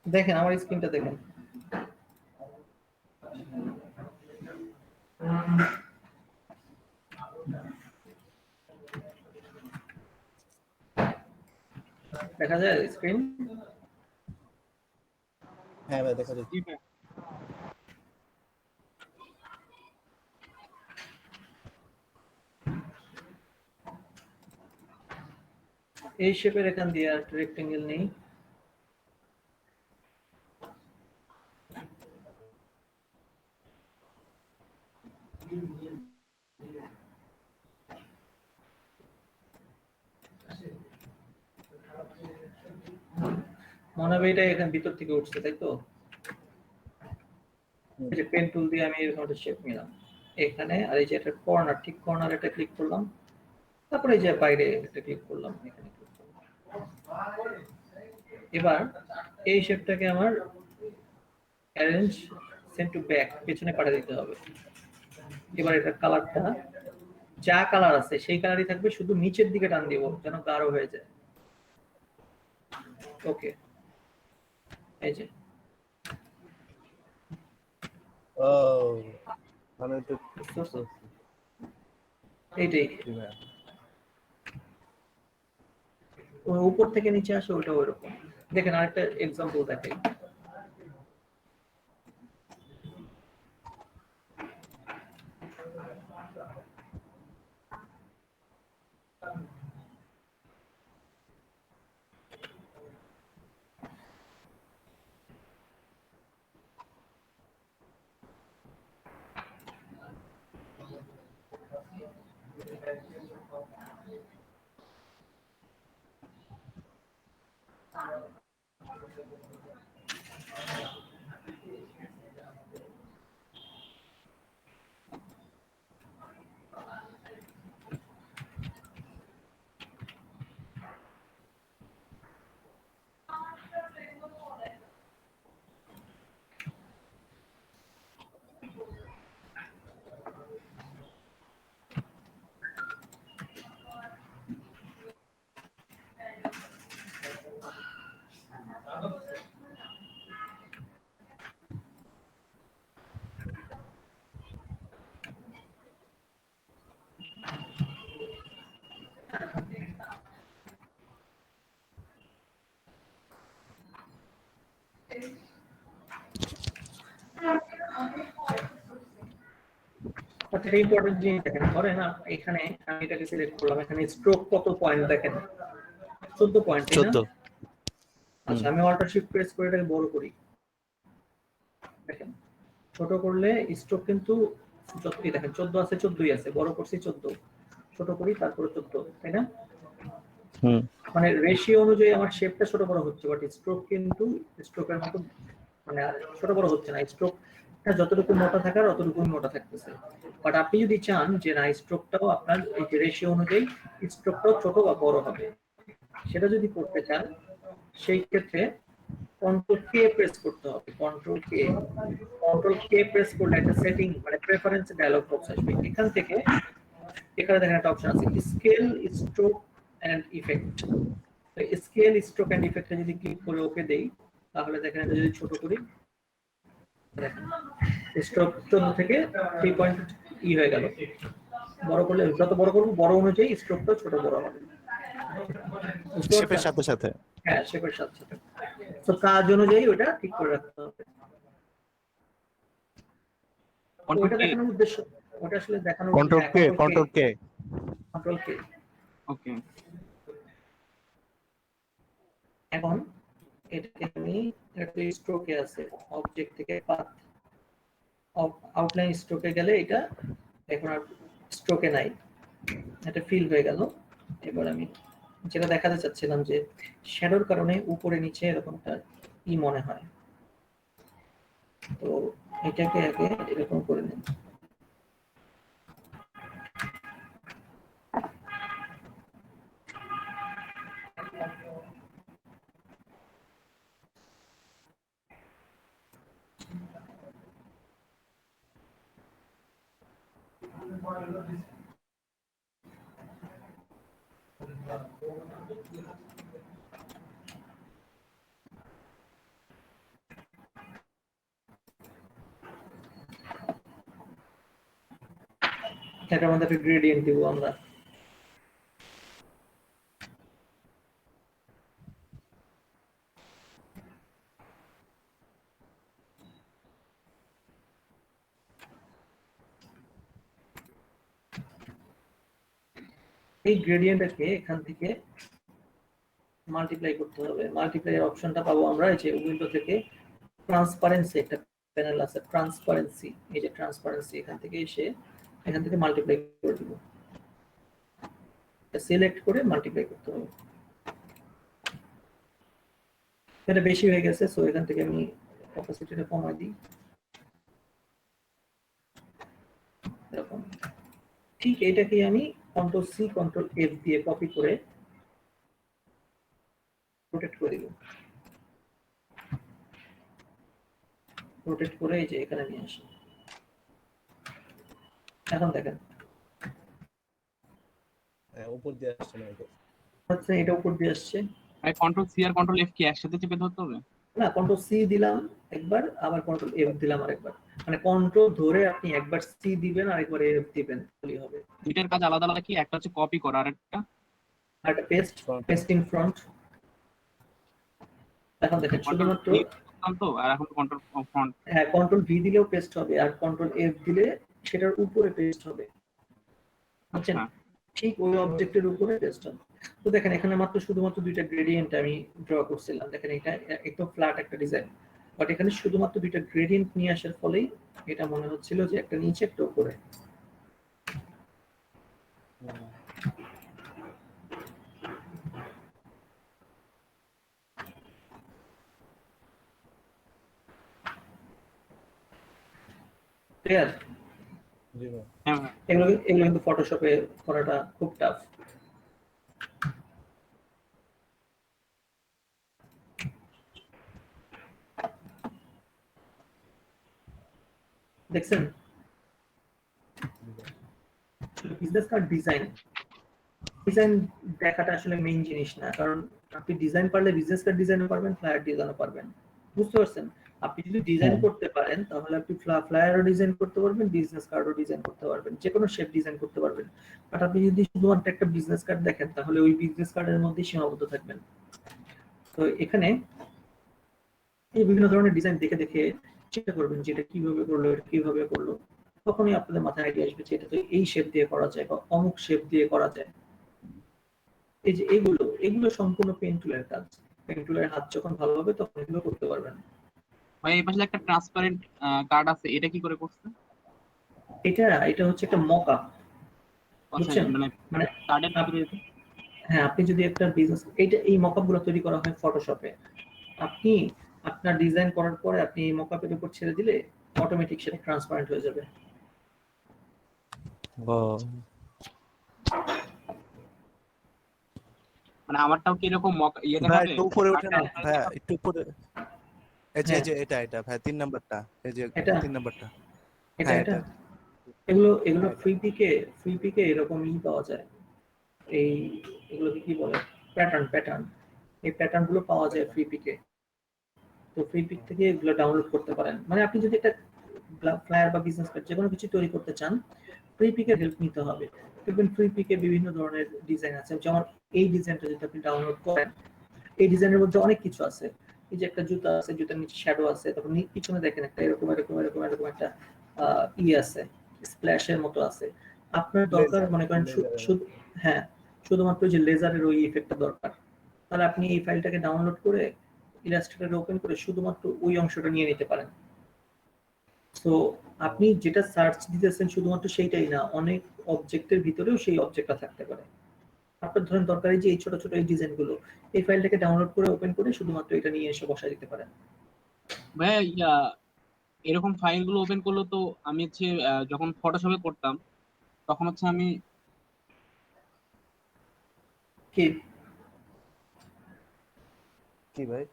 দেখেন আমার স্ক্রিনটা দেখেন। দেখা যায় স্ক্রিন? হ্যাঁ ভাই দেখা যাচ্ছে। জি ভাই। এই শেপের এখান দিয়ে আর রেক্টেঙ্গেল নেই। মনে হবে এটা এখানে ভিতর থেকে উঠছে, তাই তো? এই যে পেন টুল দিয়ে আমি এরকম একটা শেপ নিলাম এখানে, আর এই যে একটা কর্নার, ঠিক কর্নার একটা ক্লিক করলাম, তারপরে এই যে বাইরে একটা ক্লিক করলাম, এখানে ক্লিক করলাম। এবার এই শেপটাকে আমার অ্যারেঞ্জ সেন্ড টু ব্যাক, পেছনে পাঠিয়ে দিতে হবে। এবার এটা কালারটা যা কালার আছে সেই কালারই থাকবে, শুধু নিচের দিকে টান দিব যেন গাঢ় হয়ে যায়। ওকে, এই যে ও মানে তো বুঝতে পারছো? এইটাই। জি ভাই। ওই উপর থেকে নিচে আসে ওটা ওইরকম। দেখেন আরেকটা এক্সাম্পল দেখাই। আচ্ছা, ইম্পর্টেন্ট জিনিস দেখেন, ধরেন এখানে আমি এটাকে সিলেক্ট করলাম, এখানে স্ট্রোক কত পয়েন্ট দেখেন, 14 পয়েন্ট, তাই না? 14। আচ্ছা, আমি অল্টার শিফট প্রেস করে এটাকে বড় করি, দেখেন ছোট করলে স্ট্রোক কিন্তু যতই দেখেন 14 আছে, 14ই আছে, বড় করছি 14, ছোট করি তারপরে 14, তাই না? মানে রেশিও অনুযায়ী আমার শেপটা ছোট বড় হচ্ছে, বাট স্ট্রোক কিন্তু স্ট্রোকের মতো মানে আর ছোট বড় হচ্ছে না, স্ট্রোকটা যতটুকু মোটা থাকার অতটুকুই মোটা থাকতেছে। বাট আপনি যদি চান যে না স্ট্রোকটাও আপনার এই যে রেশিও অনুযায়ী স্ট্রোকটাও ছোট বা বড় হবে, সেটা যদি করতে চান সেই ক্ষেত্রে কন্ট্রোল কে প্রেস করতে হবে, কন্ট্রোল কে প্রেস করলে একটা সেটিং মানে প্রেফারেন্স ডায়লগ বক্স আসবে। এখান থেকে এখানে দেখেন একটা অপশন আছে স্কেল স্ট্রোক এন্ড ইফেক্ট। তো স্কেল স্ট্রোক এন্ড ইফেক্টে যদি ক্লিক করে ওকে দেই, তাহলে দেখেন এটা যদি ছোট করি, দেখেন স্ট্রোক 14 থেকে 3 পয়েন্ট হয়ে গেল। বড় করলে যত বড় করব বড় অনুযায়ী স্ট্রোকটা ছোট বড় হবে। শেপের সাথে সাথে। হ্যাঁ, শেপের সাথে সাথে। তো কাজ অনুযায়ী ওটা ঠিক করে রাখতে হবে। ওটা দেখানোর উদ্দেশ্য, ওটা আসলে দেখানোর control K, control K, control K. ওকে, এখন এটাকে আমি একটা স্ট্রোকে আছে, অবজেক্ট থেকে পাথ আউটলাইন স্ট্রোকে গেলে এটা এখন আর স্ট্রোকে নাই, এটা ফিল হয়ে গেল। এবার আমি যেটা দেখাতে চাচ্ছিলাম যে শ্যাডোর কারণে উপরে নিচে এরকমটা মনে হয়, তো এটাকে আগে এরকম করে নিন। এটার মধ্যে একটা গ্রেডিয়েন্ট দিব আমরা। এই গ্রেডিয়েন্টটাকে এখান থেকে মাল্টিপ্লাই করতে হবে। মাল্টিপ্লাই এর অপশনটা পাবো আমরা এই যে উইন্ডো থেকে ট্রান্সপারেন্সি একটা প্যানেল আছে, ট্রান্সপারেন্সি, এই যে ট্রান্সপারেন্সি, এখান থেকে এসে এখান থেকে মাল্টিপ্লাই করে দিব, সিলেক্ট করে মাল্টিপ্লাই করতে হবে। এটা বেশি হয়ে গেছে, সো এখান থেকে আমি অপাসিটিটা কমাই দিই, এরকম। ঠিক এটাকে আমি কন্ট্রোল সি কন্ট্রোল এফ দিয়ে কপি করে রোটেট করে দিব, রোটেট করে এই যে এখানে নিয়ে আসি। এখন দেখেন উপর দিয়ে আসছে না, হচ্ছে এটা উপর দিয়ে আসছে কন্ট্রোল সি আর কন্ট্রোল এফ কি একসাথে চেপে ধরতে হবে? না, কন্ট্রোল সি দিলাম একবার, আবার কন্ট্রোল এফ দিলাম আরেকবার, মানে কন্ট্রোল ধরে আপনি একবার সি দিবেন আর একবার এফ দিবেন, তাহলেই হবে। দুইটার কাজ আলাদা আলাদা কি? একটা হচ্ছে কপি করা, আর একটা আর একটা পেস্ট ইন ফ্রন্ট। এখন দেখেন শুধুমাত্র তো, আর এখন কন্ট্রোল ফ্রন্ট। হ্যাঁ, কন্ট্রোল ভি দিলেও পেস্ট হবে, আর কন্ট্রোল এফ দিলে সেটার উপরে পেস্ট হবে, বুঝছেন? ঠিক ওই অবজেক্টের উপরে পেস্ট হবে। তো দেখেন এখানে মাত্র শুধুমাত্র দুইটা গ্রেডিয়েন্ট আমি ড্র করছিলাম, দেখেন এটা একদম ফ্ল্যাট একটা ডিজাইন, বাট এখানে শুধুমাত্র দুইটা গ্রেডিয়েন্ট নিয়ে আসার ফলেই এটা মনে হচ্ছিল যে একটা নিচে একটা উপরে। ক্লিয়ার? জি ভাই। হ্যাঁ ভাই। এগুলো এগুলো কিন্তু ফটোশপে করাটা খুব টাফ। দেখছেন বিজনেস কার্ড ডিজাইন ডিজাইন দেখাটা আসলে মেইন জিনিস না, কারণ আপনি ডিজাইন পারলে বিজনেস কার্ড ডিজাইনও পারবেন, ফ্লায়ার ডিজাইনও পারবেন। বুঝতে পারছেন? আপনি যদি ডিজাইন হ্যাঁ। করতে পারেন তাহলে আপনি ফ্লায়ারও ডিজাইন করতে পারবেন, বিজনেস কার্ডও ডিজাইন করতে পারবেন, যে কোনো শেপ ডিজাইন করতে পারবেন। বাট আপনি যদি শুধুমাত্র একটা বিজনেস কার্ড দেখেন তাহলে ওই বিজনেস কার্ডের মধ্যেই সীমাবদ্ধ থাকবেন। তো এখানে এই বিভিন্ন ধরনের ডিজাইন দেখে দেখে চেষ্টা করবেন যে এটা কিভাবে করলো, এটা কিভাবে করলো। তখনই আপনাদের মাথায় আইডিয়া আসবে যে এটা তো এই শেপ দিয়ে করা যায় বা অমুক শেপ দিয়ে করা যায়। এই যে এগুলো এগুলো সম্পূর্ণ পেন টুলের কাজ। পেন টুলের হাত যখন ভালো হবে তখন এগুলো করতে পারবেন। ভাই এই পাশে একটা ট্রান্সপারেন্ট কার্ড আছে, এটা কি করে করছে? এটা এটা হচ্ছে একটা মক আপ, আচ্ছা, বুঝছেন? মানে মানে কার্ডের আপ- ভিতরে হ্যাঁ, আপনি যদি একটা বিজনেস, এইটা এই মক আপ গুলো তৈরি করা হয় ফটোশপে। আপনি আপনার ডিজাইন করার পরে আপনি এই মক আপের উপর ছেড়ে দিলে অটোমেটিক সেটা ট্রান্সপারেন্ট হয়ে যাবে। ও মানে আমারটাও কি এরকম ইয়ে ভাই দেখাবে? একটু উপরে ওঠে না কার্ডটা ভাই, একটু উপরে। এই যে হ্যাঁ, এই যে এটা ভাই 3 নাম্বারটা, এই যে এটা 3 নাম্বারটা। এটা হ্যাঁ এটা এটা এগুলো এগুলো হ্যাঁ, এটা। ফ্রি পিকে এরকমই পাওয়া যায়। এই এগুলোকে কি বলে, প্যাটার্ন প্যাটার্ন। এই প্যাটার্ন গুলো পাওয়া যায় ফ্রি পিকে। তো ফ্রি পিক থেকে এগুলো ডাউনলোড করতে পারেন। মানে আপনি যদি একটা ফ্লায়ার বা বিজনেস কার্ড যে কোনো কিছু তৈরি করতে চান, ফ্রি পিকের হেল্প নিতে হবে। দেখবেন ফ্রি পিকে বিভিন্ন ধরনের ডিজাইন আছে, যেমন এই ডিজাইনটা যদি আপনি ডাউনলোড করেন, এই ডিজাইনের মধ্যে অনেক কিছু আছে। এই যে একটা জুতা আছে, জুতার নিচে শ্যাডো আছে, তারপর পিছনে দেখেন একটা এরকম এরকম এরকম এরকম একটা আছে, স্প্ল্যাশের মতো আছে। আপনার দরকার লেজার মনে করেন লেজারের শুধু, হ্যাঁ, শুধুমাত্র যে লেজারের ওই ইফেক্টটা দরকার, তাহলে আপনি এই ফাইলটাকে ডাউনলোড করে ইলাস্ট্রেটর ওপেন করে শুধুমাত্র ওই অংশটা নিয়ে নিতে পারেন। তো আপনি যেটা সার্চ দিতেছেন শুধুমাত্র সেইটাই না, অনেক অবজেক্টের ভিতরেও সেই অবজেক্টটা থাকতে পারে। আপনার ধরেন দরকারি যে এই ছোট ছোট এই ডিজাইন গুলো, এই ফাইলটাকে ডাউনলোড করে ওপেন করে শুধুমাত্র এটা নিয়ে এসে বসায় দিতে পারেন। ভাই এরকম ফাইল গুলো ওপেন করলো তো আমি হচ্ছে যখন ফটোশপে করতাম তখন হচ্ছে আমি কি কি ভাই?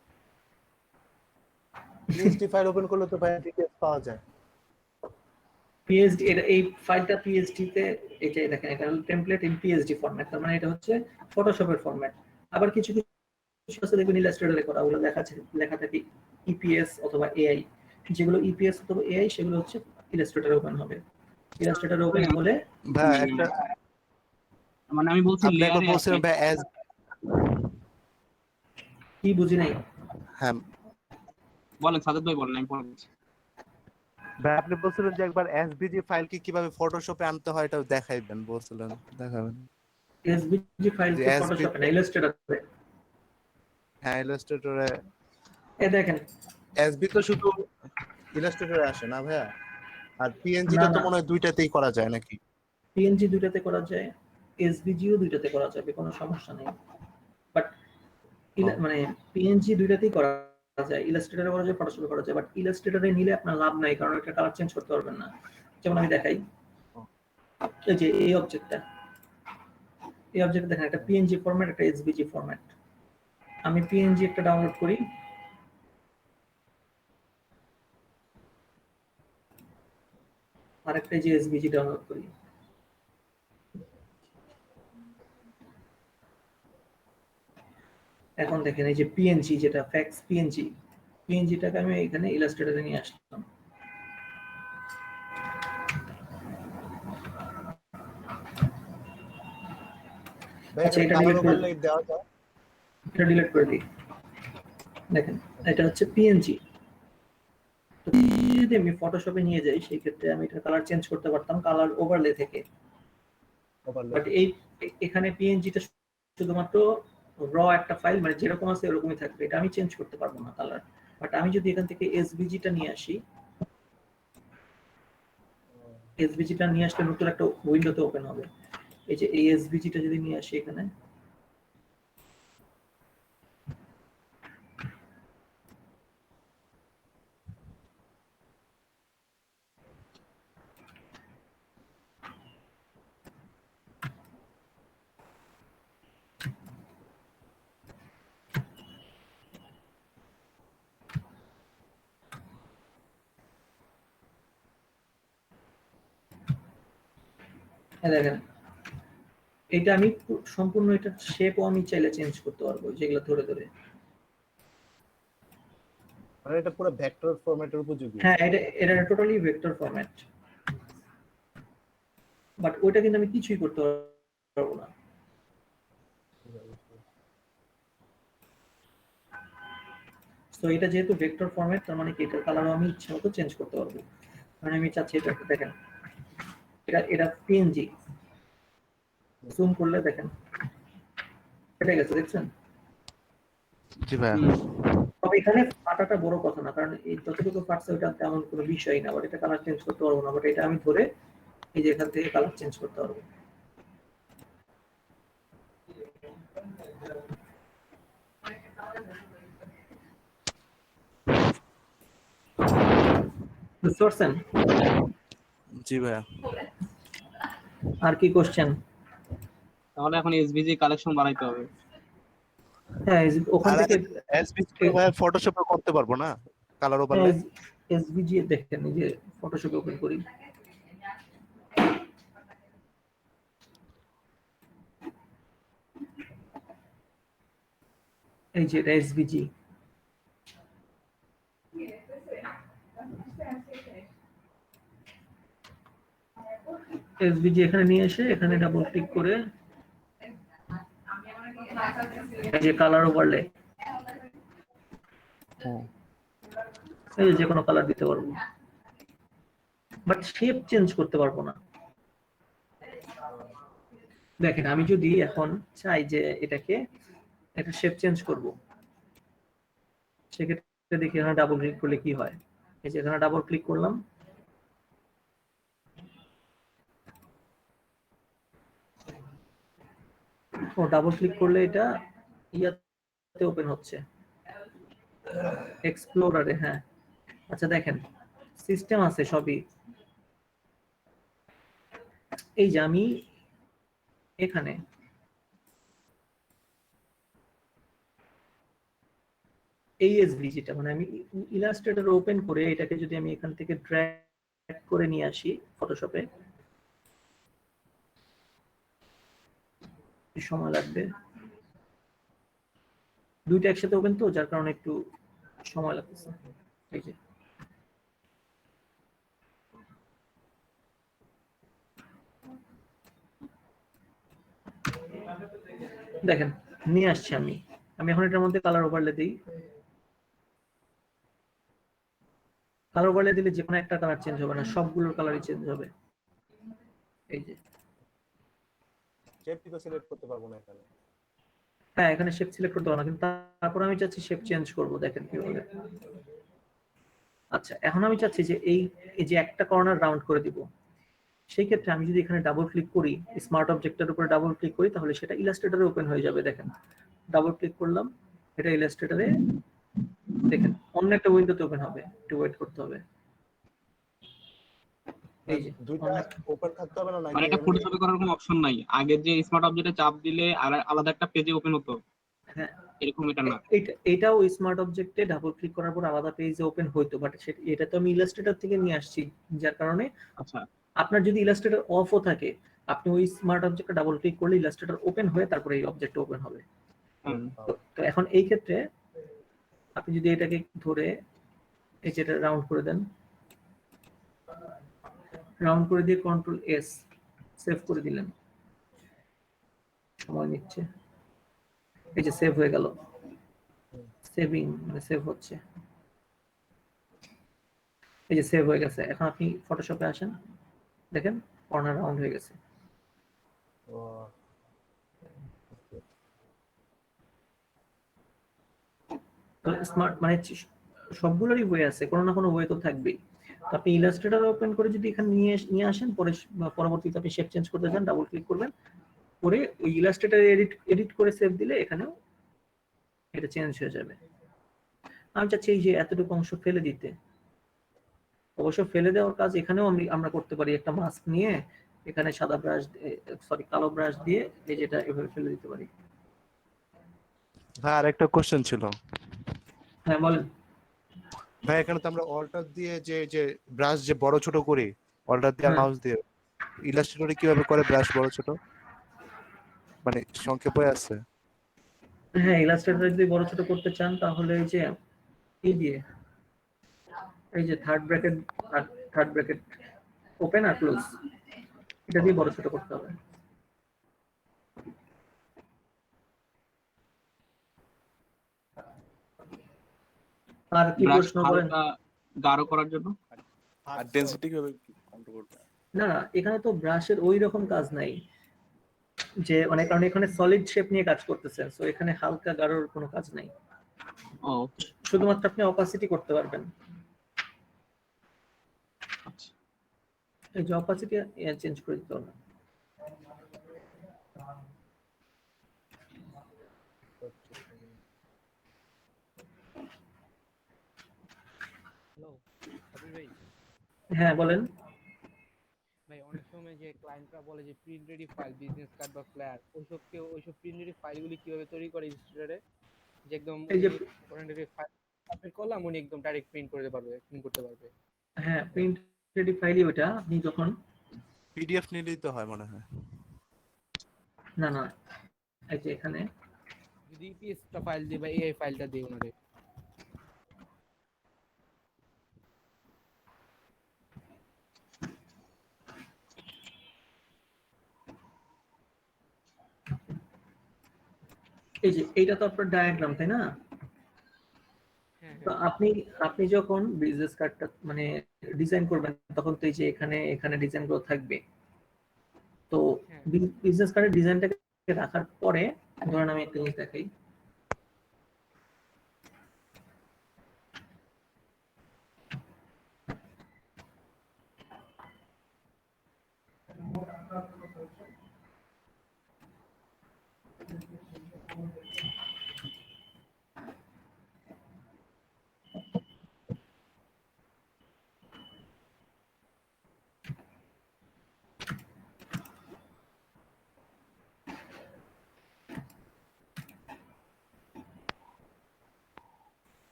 পিএসডি ফাইল ওপেন করলে তো ভাই ডিটেইলস পাওয়া যায়। পিএইচডি, এটা এই ফাইলটা পিএইচডি তে, এটাই দেখেন, এটা হলো টেমপ্লেট ইন পিএইচডি ফরম্যাট, তার মানে এটা হচ্ছে ফটোশপের ফরম্যাট। আবার কিছু কিছু আছে দেখবেন ইলাস্ট্রেটরে করা, ওগুলো লেখা থাকে ইপিএস অথবা এআই। যেগুলো ইপিএস অথবা এআই সেগুলো হচ্ছে ইলাস্ট্রেটরে ওপেন হবে। ইলাস্ট্রেটরে ওপেন হলে ভাই একটা মানে আমি বলছি আপনি একবার লেয়ারে আছে। বলছিলেন ভাই কি বুঝি নাই। হ্যাঁ বলেন সাজেদ ভাই, বলেন, আমি পরে বলছি। ভাই আপনি বলছিলেন যে একবার এসভিজি ফাইল কি কিভাবে ফটোশপে আনতে হয় এটা দেখাইবেন, বলছিলেন দেখাবেন। এসভিজি ফাইল যে তো এসভি ফটোশপে না, ইলাস্ট্রেটরে। হ্যাঁ ইলাস্ট্রেটরে এ দেখেন, এসভি তো শুধু ইলাস্ট্রেটরে আসে না ভাইয়া, আর পিএনজি না টা তো না, মনে হয় দুইটাতেই করা যায় নাকি? পিএনজি দুইটাতে করা যায়, এসভিজিও দুইটাতে করা যাবে, কোনো সমস্যা নেই। বাট ও মানে পিএনজি দুইটাতেই করা যায়, ইলাস্ট্রেটরে করা যায়, ফটোশপে করা যায়। বাট ইলাস্ট্রেটরে নিলে আপনার লাভ নাই, কারণ এটা কালার চেঞ্জ করতে পারবেন না। যেমন আমি দেখাই, এই যে এই অবজেক্টটা, এই অবজেক্টটা দেখেন, একটা পিএনজি ফরম্যাট, একটা এসভিজি ফরম্যাট। আমি পিএনজি একটা ডাউনলোড করি, আরেকটা যে এসভিজি ডাউনলোড করি। এখন দেখেন এই যে পিএনজি, যেটা ফ্যাক্স পিএনজি, পিএনজিটাকে আমি এখানে ইলাস্ট্রেটরে নিয়ে আসলাম। ভাই আচ্ছা, এখানে এটা কালার ডিলিট করে ওভারলে দেওয়া যায়? এটা ডিলিট করে দিই। দেখেন এটা হচ্ছে পিএনজি। তো যদি আমি ফটোশপে নিয়ে যাই সেই ক্ষেত্রে আমি এটা কালার চেঞ্জ করতে পারতাম কালার ওভারলে থেকে। ওভারলে বাট এই এখানে পিএনজিটা শুধুমাত্র র একটা ফাইল, মানে যেরকম আছে এরকমই থাকবে, এটা আমি চেঞ্জ করতে পারবো না কালার। বাট আমি যদি এখান থেকে এসভিজিটা নিয়ে আসি, এসভিজিটা নিয়ে আসলে নতুন একটা উইন্ডোতে ওপেন হবে। এই যে এই এসভিজিটা যদি নিয়ে আসি এখানে, দেখেন এটা আমি সম্পূর্ণ এটা শেপও আমি চাইলে চেঞ্জ করতে পারবো যেগুলো ধরে ধরে। মানে এটা পুরো ভেক্টর ফরম্যাটের উপযোগী। হ্যাঁ এটা টোটালি ভেক্টর ফরম্যাট, বাট ওইটা কিন্তু আমি কিছুই করতে পারবো না। তো এটা যেহেতু ভেক্টর ফরম্যাট, তার মানে কি এটার কালার আমি ইচ্ছা মতো চেঞ্জ করতে পারবো। মানে আমি চাচ্ছি এটা দেখেন, এটা পিএনজি, জুম করলে দেখেন কেটে গেছে, দেখছেন? জি ভাইয়া। তবে এখানে ফাটাটা বড় কথা না, কারণ এই যতটুকু ফাটছে ওটা তেমন কোনো বিষয় না, বাট এটা কালার চেঞ্জ করতে পারবো না। বাট এটা আমি ধরে এই যে এখান থেকে কালার চেঞ্জ করতে পারবো। বুঝতে পারছেন? জি ভাইয়া। আর কি কোশ্চেন? তাহলে এখন এসভিজি কালেকশন বানাইতে হবে। হ্যাঁ ওখান আর থেকে এসবিসি ভাই ফটোশপে করতে পারবো না কালার ওভারলে? এসভিজি দেখেন, এই যে ফটোশপে ওপেন করি, এই যে এটা এসভিজি। এসভিজি এখানে নিয়ে এসে এখানে ডাবল ক্লিক করে এই যে কালার ওভারলে, এই যে কোনো কালার দিতে পারবো, বাট শেপ চেঞ্জ করতে পারবো না। দেখেন আমি যদি এখন চাই যে এটাকে একটা শেপ চেঞ্জ করব, সেক্ষেত্রে দেখি এখানে ডাবল ক্লিক করলে কি হয়। এই যে এখানে ডাবল ক্লিক করলাম, ও ডাবল ক্লিক করলে এটা ইয়াতে ওপেন হচ্ছে, এক্সপ্লোরারে। হ্যাঁ আচ্ছা দেখেন সিস্টেম আছে সবই। এই যে আমি এখানে এই এসভিজিটা মানে আমি ইলাস্ট্রেটর ওপেন করে এটাকে যদি আমি এখান থেকে ড্র্যাগ করে নিয়ে আসি ফটোশপে, সময় লাগবে, দুইটা একসাথে ওপেন তো যার কারণে একটু সময় লাগতেছে। এই যে দেখেন নিয়ে আসছি আমি এখন এটার মধ্যে কালার ওভারলে দিই। কালার ওভারলে দিলে যে কোনো একটা কালার চেঞ্জ হবে না, সবগুলোর কালারই চেঞ্জ হবে। এই যে শেপ তো সিলেক্ট করতে পারবো না এখানে। হ্যাঁ এখানে শেপ সিলেক্ট করতে পারবো না, কিন্তু তারপর আমি চাচ্ছি শেপ চেঞ্জ করব, দেখেন কিভাবে। আচ্ছা এখন আমি চাচ্ছি যে এই যে একটা কর্নার রাউন্ড করে দিব, সেই ক্ষেত্রে আমি যদি এখানে ডাবল ক্লিক করি, স্মার্ট অবজেক্টের উপরে ডাবল ক্লিক করি, তাহলে সেটা ইলাস্ট্রেটরে ওপেন হয়ে যাবে। দেখেন ডাবল ক্লিক করলাম, এটা ইলাস্ট্রেটরে দেখেন অন্য একটা উইন্ডোতে ওপেন হবে, একটু ওয়েট করতে হবে। এই যে দুইটা ওপেন থাকতে হবে না মানে নাকি? এটা ফটোশপে করার কোনো অপশন নাই, আগে যে স্মার্ট অবজেক্টে চাপ দিলে আর আলাদা একটা পেজে ওপেন হতো, হ্যাঁ এরকম এটা না। এটাও স্মার্ট অবজেক্টে ডাবল ক্লিক করার পর আলাদা পেজে ওপেন হইতো, বাট এটা তো আমি ইলাস্ট্রেটর থেকে নিয়ে আসছি, যার কারণে আচ্ছা আপনার যদি ইলাস্ট্রেটর অফও থাকে, আপনি ওই স্মার্ট অবজেক্টে ডাবল ক্লিক করলে ইলাস্ট্রেটর ওপেন হয়ে তারপরে এই অবজেক্ট ওপেন হবে। তো এখন এই ক্ষেত্রে আপনি যদি এটাকে ধরে এই যেটা রাউন্ড করে দেন, রাউন্ড করে দিয়ে কন্ট্রোল এস সেভ করে দিলেন, সময় নিচ্ছে, এই যে সেভ হয়ে গেল, সেভিং মানে সেভ হচ্ছে, এই যে সেভ হয়ে গেছে। এখন আপনি ফটোশপে আসেন, দেখেন কর্নার রাউন্ড হয়ে গেছে। ও স্মার্ট মানে সবগুলোরই ওয়ে আছে, কোনো না কোনো ওয়ে তো থাকবেই। তো আপনি ইলাস্ট্রেটর ওপেন করে যদি এখানে নিয়ে আসেন, পরে পরবর্তীতে আপনি শেপ চেঞ্জ করতে চান, ডাবল ক্লিক করবেন, করে ওই ইলাস্ট্রেটর এডিট করে সেভ দিলে এখানেও এটা চেঞ্জ হয়ে যাবে। আমি চাচ্ছি এই যে এতটুকু অংশ ফেলে দিতে, অবশ্য ফেলে দেওয়ার কাজ এখানেও আমরা করতে পারি, একটা মাস্ক নিয়ে এখানে সাদা ব্রাশ কালো ব্রাশ দিয়ে এই যেটা এভাবে ফেলে দিতে পারি। ভাই আরেকটা কোশ্চেন ছিল। হ্যাঁ বলেন। ভাই এখানে তো আমরা অল্টার দিয়ে যে ব্রাশ যে বড় ছোট করি, অল্টার দিয়ে হ্যাঁ। মাউস দিয়ে, ইলাস্ট্রেটরে কিভাবে করে ব্রাশ বড় ছোট, মানে সংক্ষেপে আছে? হ্যাঁ, ইলাস্ট্রেটর যদি বড় ছোট করতে চান তাহলে এই যে এই দিয়ে এই যে থার্ড ব্র্যাকেট ওপেন আর ক্লোজ এটা দিয়ে বড় ছোট করতে হবে। আর কি ব্রাশ প্রশ্ন করেন? হালকা গাঢ় করার জন্য। আর ডেনসিটি কিভাবে কন্ট্রোল করতে? না না, এখানে তো ব্রাশের ওই রকম কাজ নাই, যে অনেক কারণে এখানে সলিড শেপ নিয়ে কাজ করতেছেন, সো এখানে হালকা গাঢ়র কোনো কাজ নাই। ও শুধুমাত্র আপনি অপাসিটি করতে পারবেন। আচ্ছা। এই যে অপাসিটি চেঞ্জ করে দিতে হবে। হ্যালো সাবির ভাই। হ্যাঁ বলেন। ভাই অনেক সময় যে ক্লায়েন্টরা বলে যে print ready file, business card বা ফ্ল্যাট, ওইসব প্রিন্ট রেডি ফাইলগুলি কিভাবে তৈরি করে ইনস্টিটিউটরে, যে একদম এই যে প্রিন্ট রেডি ফাইল সাবমিট করলাম উনি একদম ডাইরেক্ট প্রিন্ট করতে পারবে। হ্যাঁ, প্রিন্ট রেডি ফাইলই ওটা। আপনি যখন পিডিএফ নিলেই তো হয় মনে হয়। না না, এই যে এখানে যদি ইপিএসটা ফাইল দিই বা এআই ফাইলটা দিই ওনারে। এই যে এইটা তো আপনার ডায়াগ্রাম, তাই না? হ্যাঁ তো হ্যাঁ আপনি আপনি যখন বিজনেস কার্ডটা মানে ডিজাইন করবেন তখন তো এই যে এখানে এখানে ডিজাইনগুলো থাকবে। তো হ্যাঁ বিজনেস কার্ডের ডিজাইনটাকে রাখার পরে ধরেন আমি একটা জিনিস দেখাই।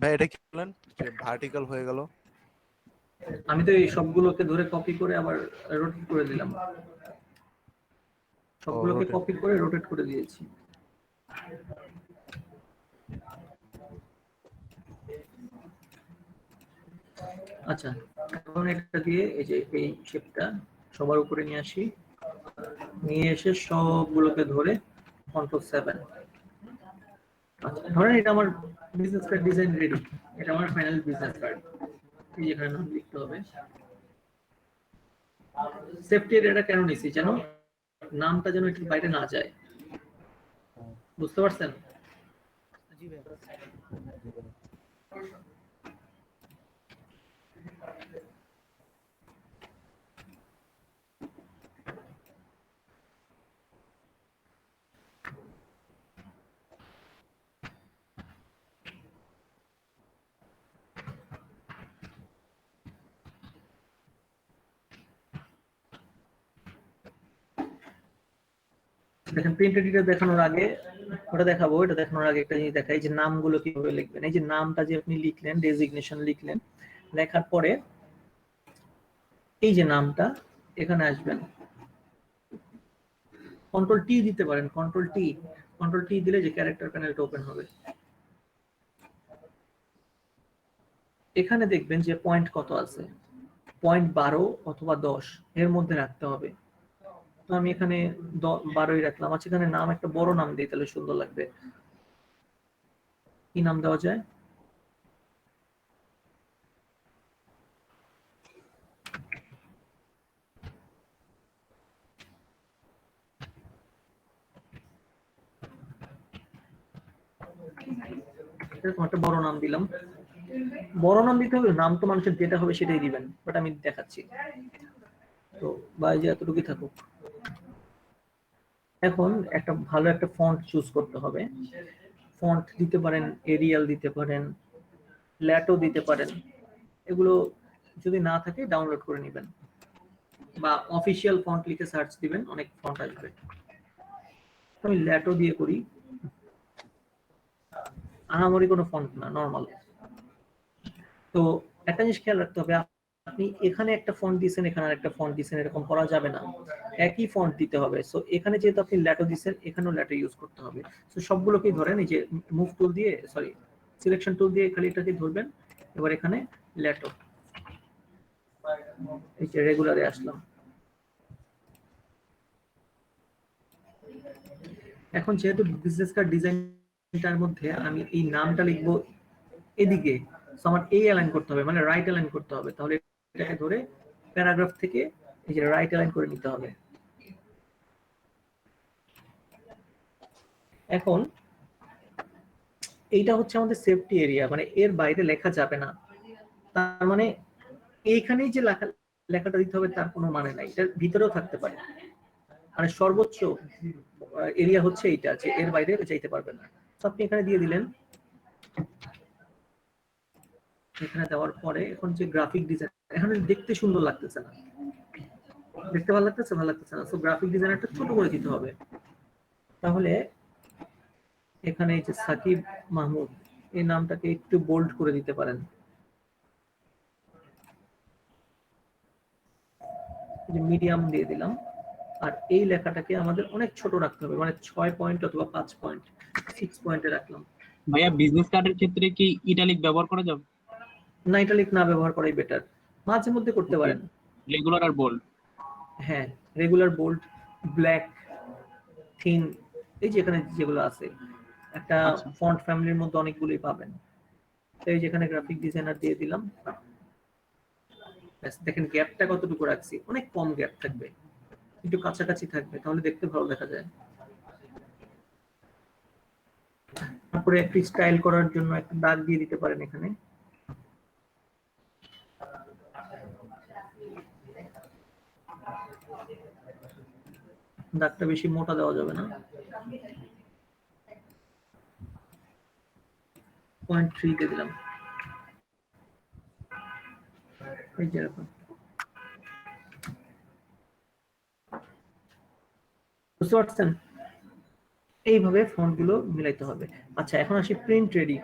ভাই এটা কি বলেন যে ভার্টিক্যাল হয়ে গেল? আমি তো এই সবগুলোকে ধরে কপি করে আবার রোটেট করে দিলাম, সবগুলোকে rotate। কপি করে রোটেট করে দিয়েছি। আচ্ছা, এখন এটা দিয়ে এই যে এই শেপটা সবার উপরে নিয়ে আসি, নিয়ে এসে সবগুলোকে ধরে Ctrl+7। আচ্ছা, ধরেন এটা আমার বিজনেস কার্ড ডিজাইন রেডি, এটা আমার ফাইনাল বিজনেস কার্ড। এই যে এখানে নাম লিখতে হবে। সেফটি এটা কেন নিছি জানো? নামটা যেন একটু বাইরে না যায়, বুঝতে পারছেন? জি ভাই। দেখেন প্রিন্ট এডিটর দেখানোর আগে ওটা দেখাবো, এটা দেখানোর আগে একটা জিনিস দেখাই যে নামগুলো কিভাবে লিখবেন। এই যে নামটা যে আপনি লিখলেন, ডেজিগনেশন লিখলেন, লেখার পরে এই যে নামটা এখানে আসবেন, Ctrl+T দিতে পারেন, Ctrl+T দিলে যে ক্যারেক্টার প্যানেলটা ওপেন হবে। এখানে দেখবেন যে পয়েন্ট কত আছে, পয়েন্ট 12 অথবা 10 এর মধ্যে রাখতে হবে। তো আমি এখানে 12ই রাখলাম। আচ্ছা, এখানে নাম একটা বড় নাম দিই তাহলে সুন্দর লাগবে। কি নাম দেওয়া যায়? এরকম একটা বড় নাম দিলাম। বড় নাম দিতে হবে, নাম তো মানুষের যেটা হবে সেটাই দিবেন, বাট আমি দেখাচ্ছি। তো বা এই যে এতটুকুই থাকুক। এখন একটা ভালো একটা ফন্ট চুজ করতে হবে। ফন্ট দিতে পারেন, এরিয়াল দিতে পারেন, ল্যাটো দিতে পারেন। এগুলো যদি না থাকে ডাউনলোড করে নেবেন, বা অফিসিয়াল ফন্ট লিখে সার্চ দিবেন, অনেক ফন্ট আসবে। আমি ল্যাটো দিয়ে করি, আহামরি কোনো ফন্ট না, নর্মাল। তো একটা জিনিস খেয়াল রাখতে হবে, আপনি এখানে একটা ফন্ট দিয়েছেন, এখানে একটা ফন্ট দিয়েছেন, এরকম করা যাবে না। একই ফন্ট দিতে হবে। সো এখানে যেহেতু আপনি ল্যাটো দিয়েছেন, এখানেও ল্যাটো ইউজ করতে হবে। সো সবগুলোকেই ধরেন, এই যে মুভ টুল দিয়ে, সরি সিলেকশন টুল দিয়ে খালি এটাকে ধরবেন। এবার এখানে ল্যাটো, এই যে রেগুলারে আসলাম। এখন যেহেতু বিজনেস কার্ড ডিজাইনটার মধ্যে আমি এই নামটা লিখবো এদিকে, সো আমার এই অ্যালাইন করতে হবে, মানে রাইট অ্যালাইন করতে হবে। তাহলে এটাকে ধরে প্যারাগ্রাফ থেকে এই যে রাইট অ্যালাইন করে নিতে হবে। এখন এইটা হচ্ছে আমাদের সেফটি এরিয়া, মানে এর বাইরে লেখা যাবে না। তার মানে এইখানেই যে লেখাটা দিতে হবে তার কোনো মানে নাই, এটার ভিতরেও থাকতে পারে। মানে সর্বোচ্চ এরিয়া হচ্ছে এইটা, যে এর বাইরে যাইতে পারবে না। তো আপনি এখানে দিয়ে দিলেন। এখানে দেওয়ার পরে এখন যে গ্রাফিক ডিজাইন, এখানে দেখতে সুন্দর লাগতেছে না, দেখতে ভালো লাগতেছে, ভালো লাগতেছে না। সো গ্রাফিক ডিজাইনারটা ছোট করে দিতে হবে। তাহলে এখানে এই যে সাকিব মাহমুদ, এই নামটাকে একটু বোল্ড করে দিতে পারেন। মিডিয়াম দিয়ে দিলাম। আর এই লেখাটাকে আমাদের অনেক ছোট রাখতে হবে, মানে 6 পয়েন্ট অথবা 5 পয়েন্ট, 6 পয়েন্টে রাখলাম। ভাইয়া বিজনেস কার্ডের ক্ষেত্রে কি ইটালিক ব্যবহার করা যাবে? না, ইটালিক না ব্যবহার করাই বেটার, মাঝে মধ্যে করতে পারেন। রেগুলার আর বোল্ড? হ্যাঁ, রেগুলার, বোল্ড, ব্ল্যাক, থিন, এই যে এখানে যেগুলো আছে, একটা আচ্ছা। ফন্ট ফ্যামিলির মধ্যে অনেকগুলোই পাবেন। তো এই যেখানে গ্রাফিক ডিজাইনার দিয়ে দিলাম। ব্যাস, দেখেন গ্যাপটা কতটুকু রাখছি, অনেক কম গ্যাপ থাকবে, একটু কাছাকাছি থাকবে, তাহলে দেখতে ভালো দেখা যায়। তারপরে একটু স্টাইল করার জন্য একটা দাগ দিয়ে দিতে পারেন এখানে। দাগটা বেশি মোটা দেওয়া যাবে না, 0.3 দিয়ে দিলাম, এই যে এরকম। বুঝতে পারছেন? এইভাবে ফন্ট গুলো মিলাইতে হবে। আচ্ছা, এখন আসি প্রিন্ট রেডি।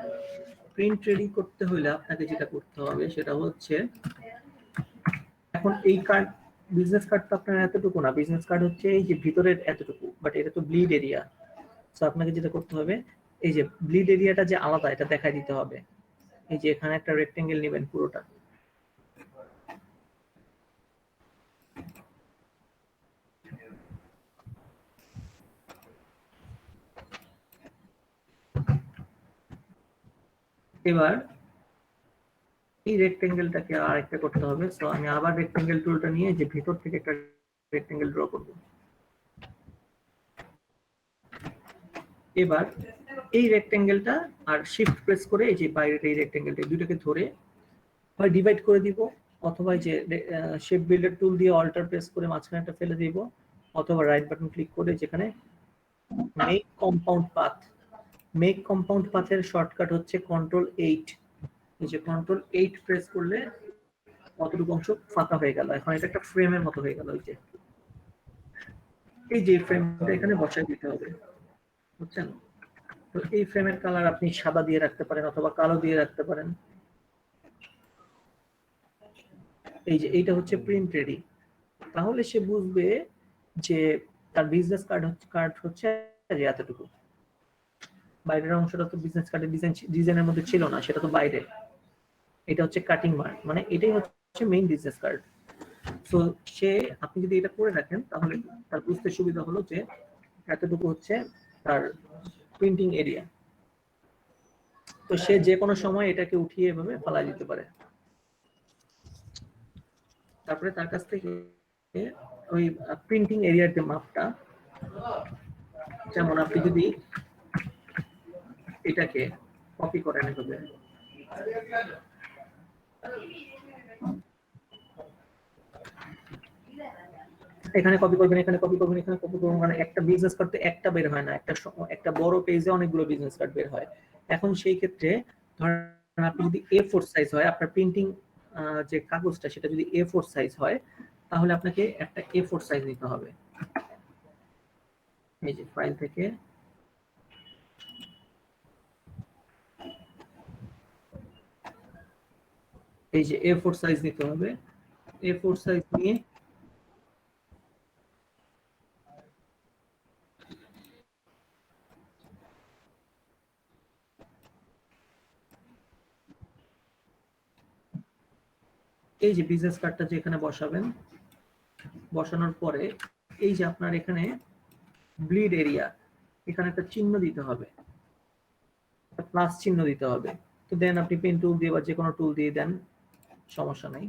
প্রিন্ট রেডি করতে হলে আপনাকে যেটা করতে হবে সেটা হচ্ছে, এখন এই কার্ড, বিজনেস কার্ড তো আপনার এতটুকু না, বিজনেস কার্ড হচ্ছে এই যে ভিতরের এতটুকু, বাট এটা তো ব্লিড এরিয়া। তো আপনাকে যেটা করতে হবে, এই যে ব্লিড এরিয়াটা যে আলাদা, এটা দেখাই দিতে হবে। এই যে এখানে একটা রেক্টেঙ্গেল নেবেন পুরোটা। এবার এই রেক্টেঙ্গেলটাকে আর একটা করতে হবে। সো আমি আবার রেক্টেঙ্গেল টুলটা নিয়ে যে ভিতর থেকে একটা রেক্টেঙ্গেল ড্র করব। এবার এই রেক্টেঙ্গেলটা আর শিফট প্রেস করে এই যে বাইরের এই রেক্টেঙ্গেলটা, দুটোকে ধরে হয় ডিভাইড করে দিব, অথবা এই যে শেপ বিল্ডার টুল দিয়ে অল্টার প্রেস করে মাঝখানেটা ফেলে দিব, অথবা রাইট বাটন ক্লিক করে যেখানে make compound path, make compound পাথের শর্টকাট হচ্ছে Ctrl+8। এই যে Ctrl+8 প্রেস করলে কতটুকু অংশ ফাঁকা হয়ে গেল। এখন এটা একটা ফ্রেমের মতো হয়ে গেল। এই যে ফ্রেমটা এখানে বসাই দিতে হবে, বুঝছেন? তো এই ফ্রেমের কালার আপনি সাদা দিয়ে রাখতে পারেন অথবা কালো দিয়ে রাখতে পারেন। এই যে এইটা হচ্ছে প্রিন্ট রেডি। তাহলে সে বুঝবে যে তার বিজনেস কার্ড হচ্ছে যে এতটুকু। বাইরের অংশটা তো বিজনেস কার্ডের ডিজাইনের মধ্যে ছিল না, সেটা তো বাইরে। এটা হচ্ছে কাটিং মার্ক, মানে এটাই হচ্ছে মেইন বিজনেস কার্ড। সো সে, আপনি যদি এটা করে রাখেন তাহলে তার বুঝতে সুবিধা হলো যে এতটুকু হচ্ছে তার প্রিন্টিং এরিয়া। তো সে যে কোনো সময় এটাকে উঠিয়ে এভাবে ফালাই দিতে পারে। তারপরে তার কাছ থেকে ওই প্রিন্টিং এরিয়ার যে মাপটা, যেমন আপনি যদি এটাকে কপি করেন এভাবে, এখানে কপি করবেন, এখানে কপি করবেন, এখানে কপি করবেন, মানে একটা বিজনেস কার্ড তো একটা বের হয় না, একটা বড় পেজে অনেকগুলো বিজনেস কার্ড বের হয়। এখন সেই ক্ষেত্রে ধরেন আপনি যদি A4 সাইজ হয়, আপনার প্রিন্টিং যে কাগজটা সেটা যদি A4 সাইজ হয়, তাহলে আপনাকে একটা A4 সাইজ নিতে হবে। এই যে ফাইল থেকে এই যে A4 সাইজ নিতে হবে। A4 সাইজ নিয়ে এই যে বিজনেস কার্ডটা যে এখানে বসাবেন, বসানোর পরে এই যে আপনার এখানে ব্লিড এরিয়া, এখানে একটা চিহ্ন দিতে হবে, একটা প্লাস চিহ্ন দিতে হবে। তো দেন আপনি পেন টুল দিয়ে বা যে কোনো টুল দিয়ে দেন, সমস্যা নাই।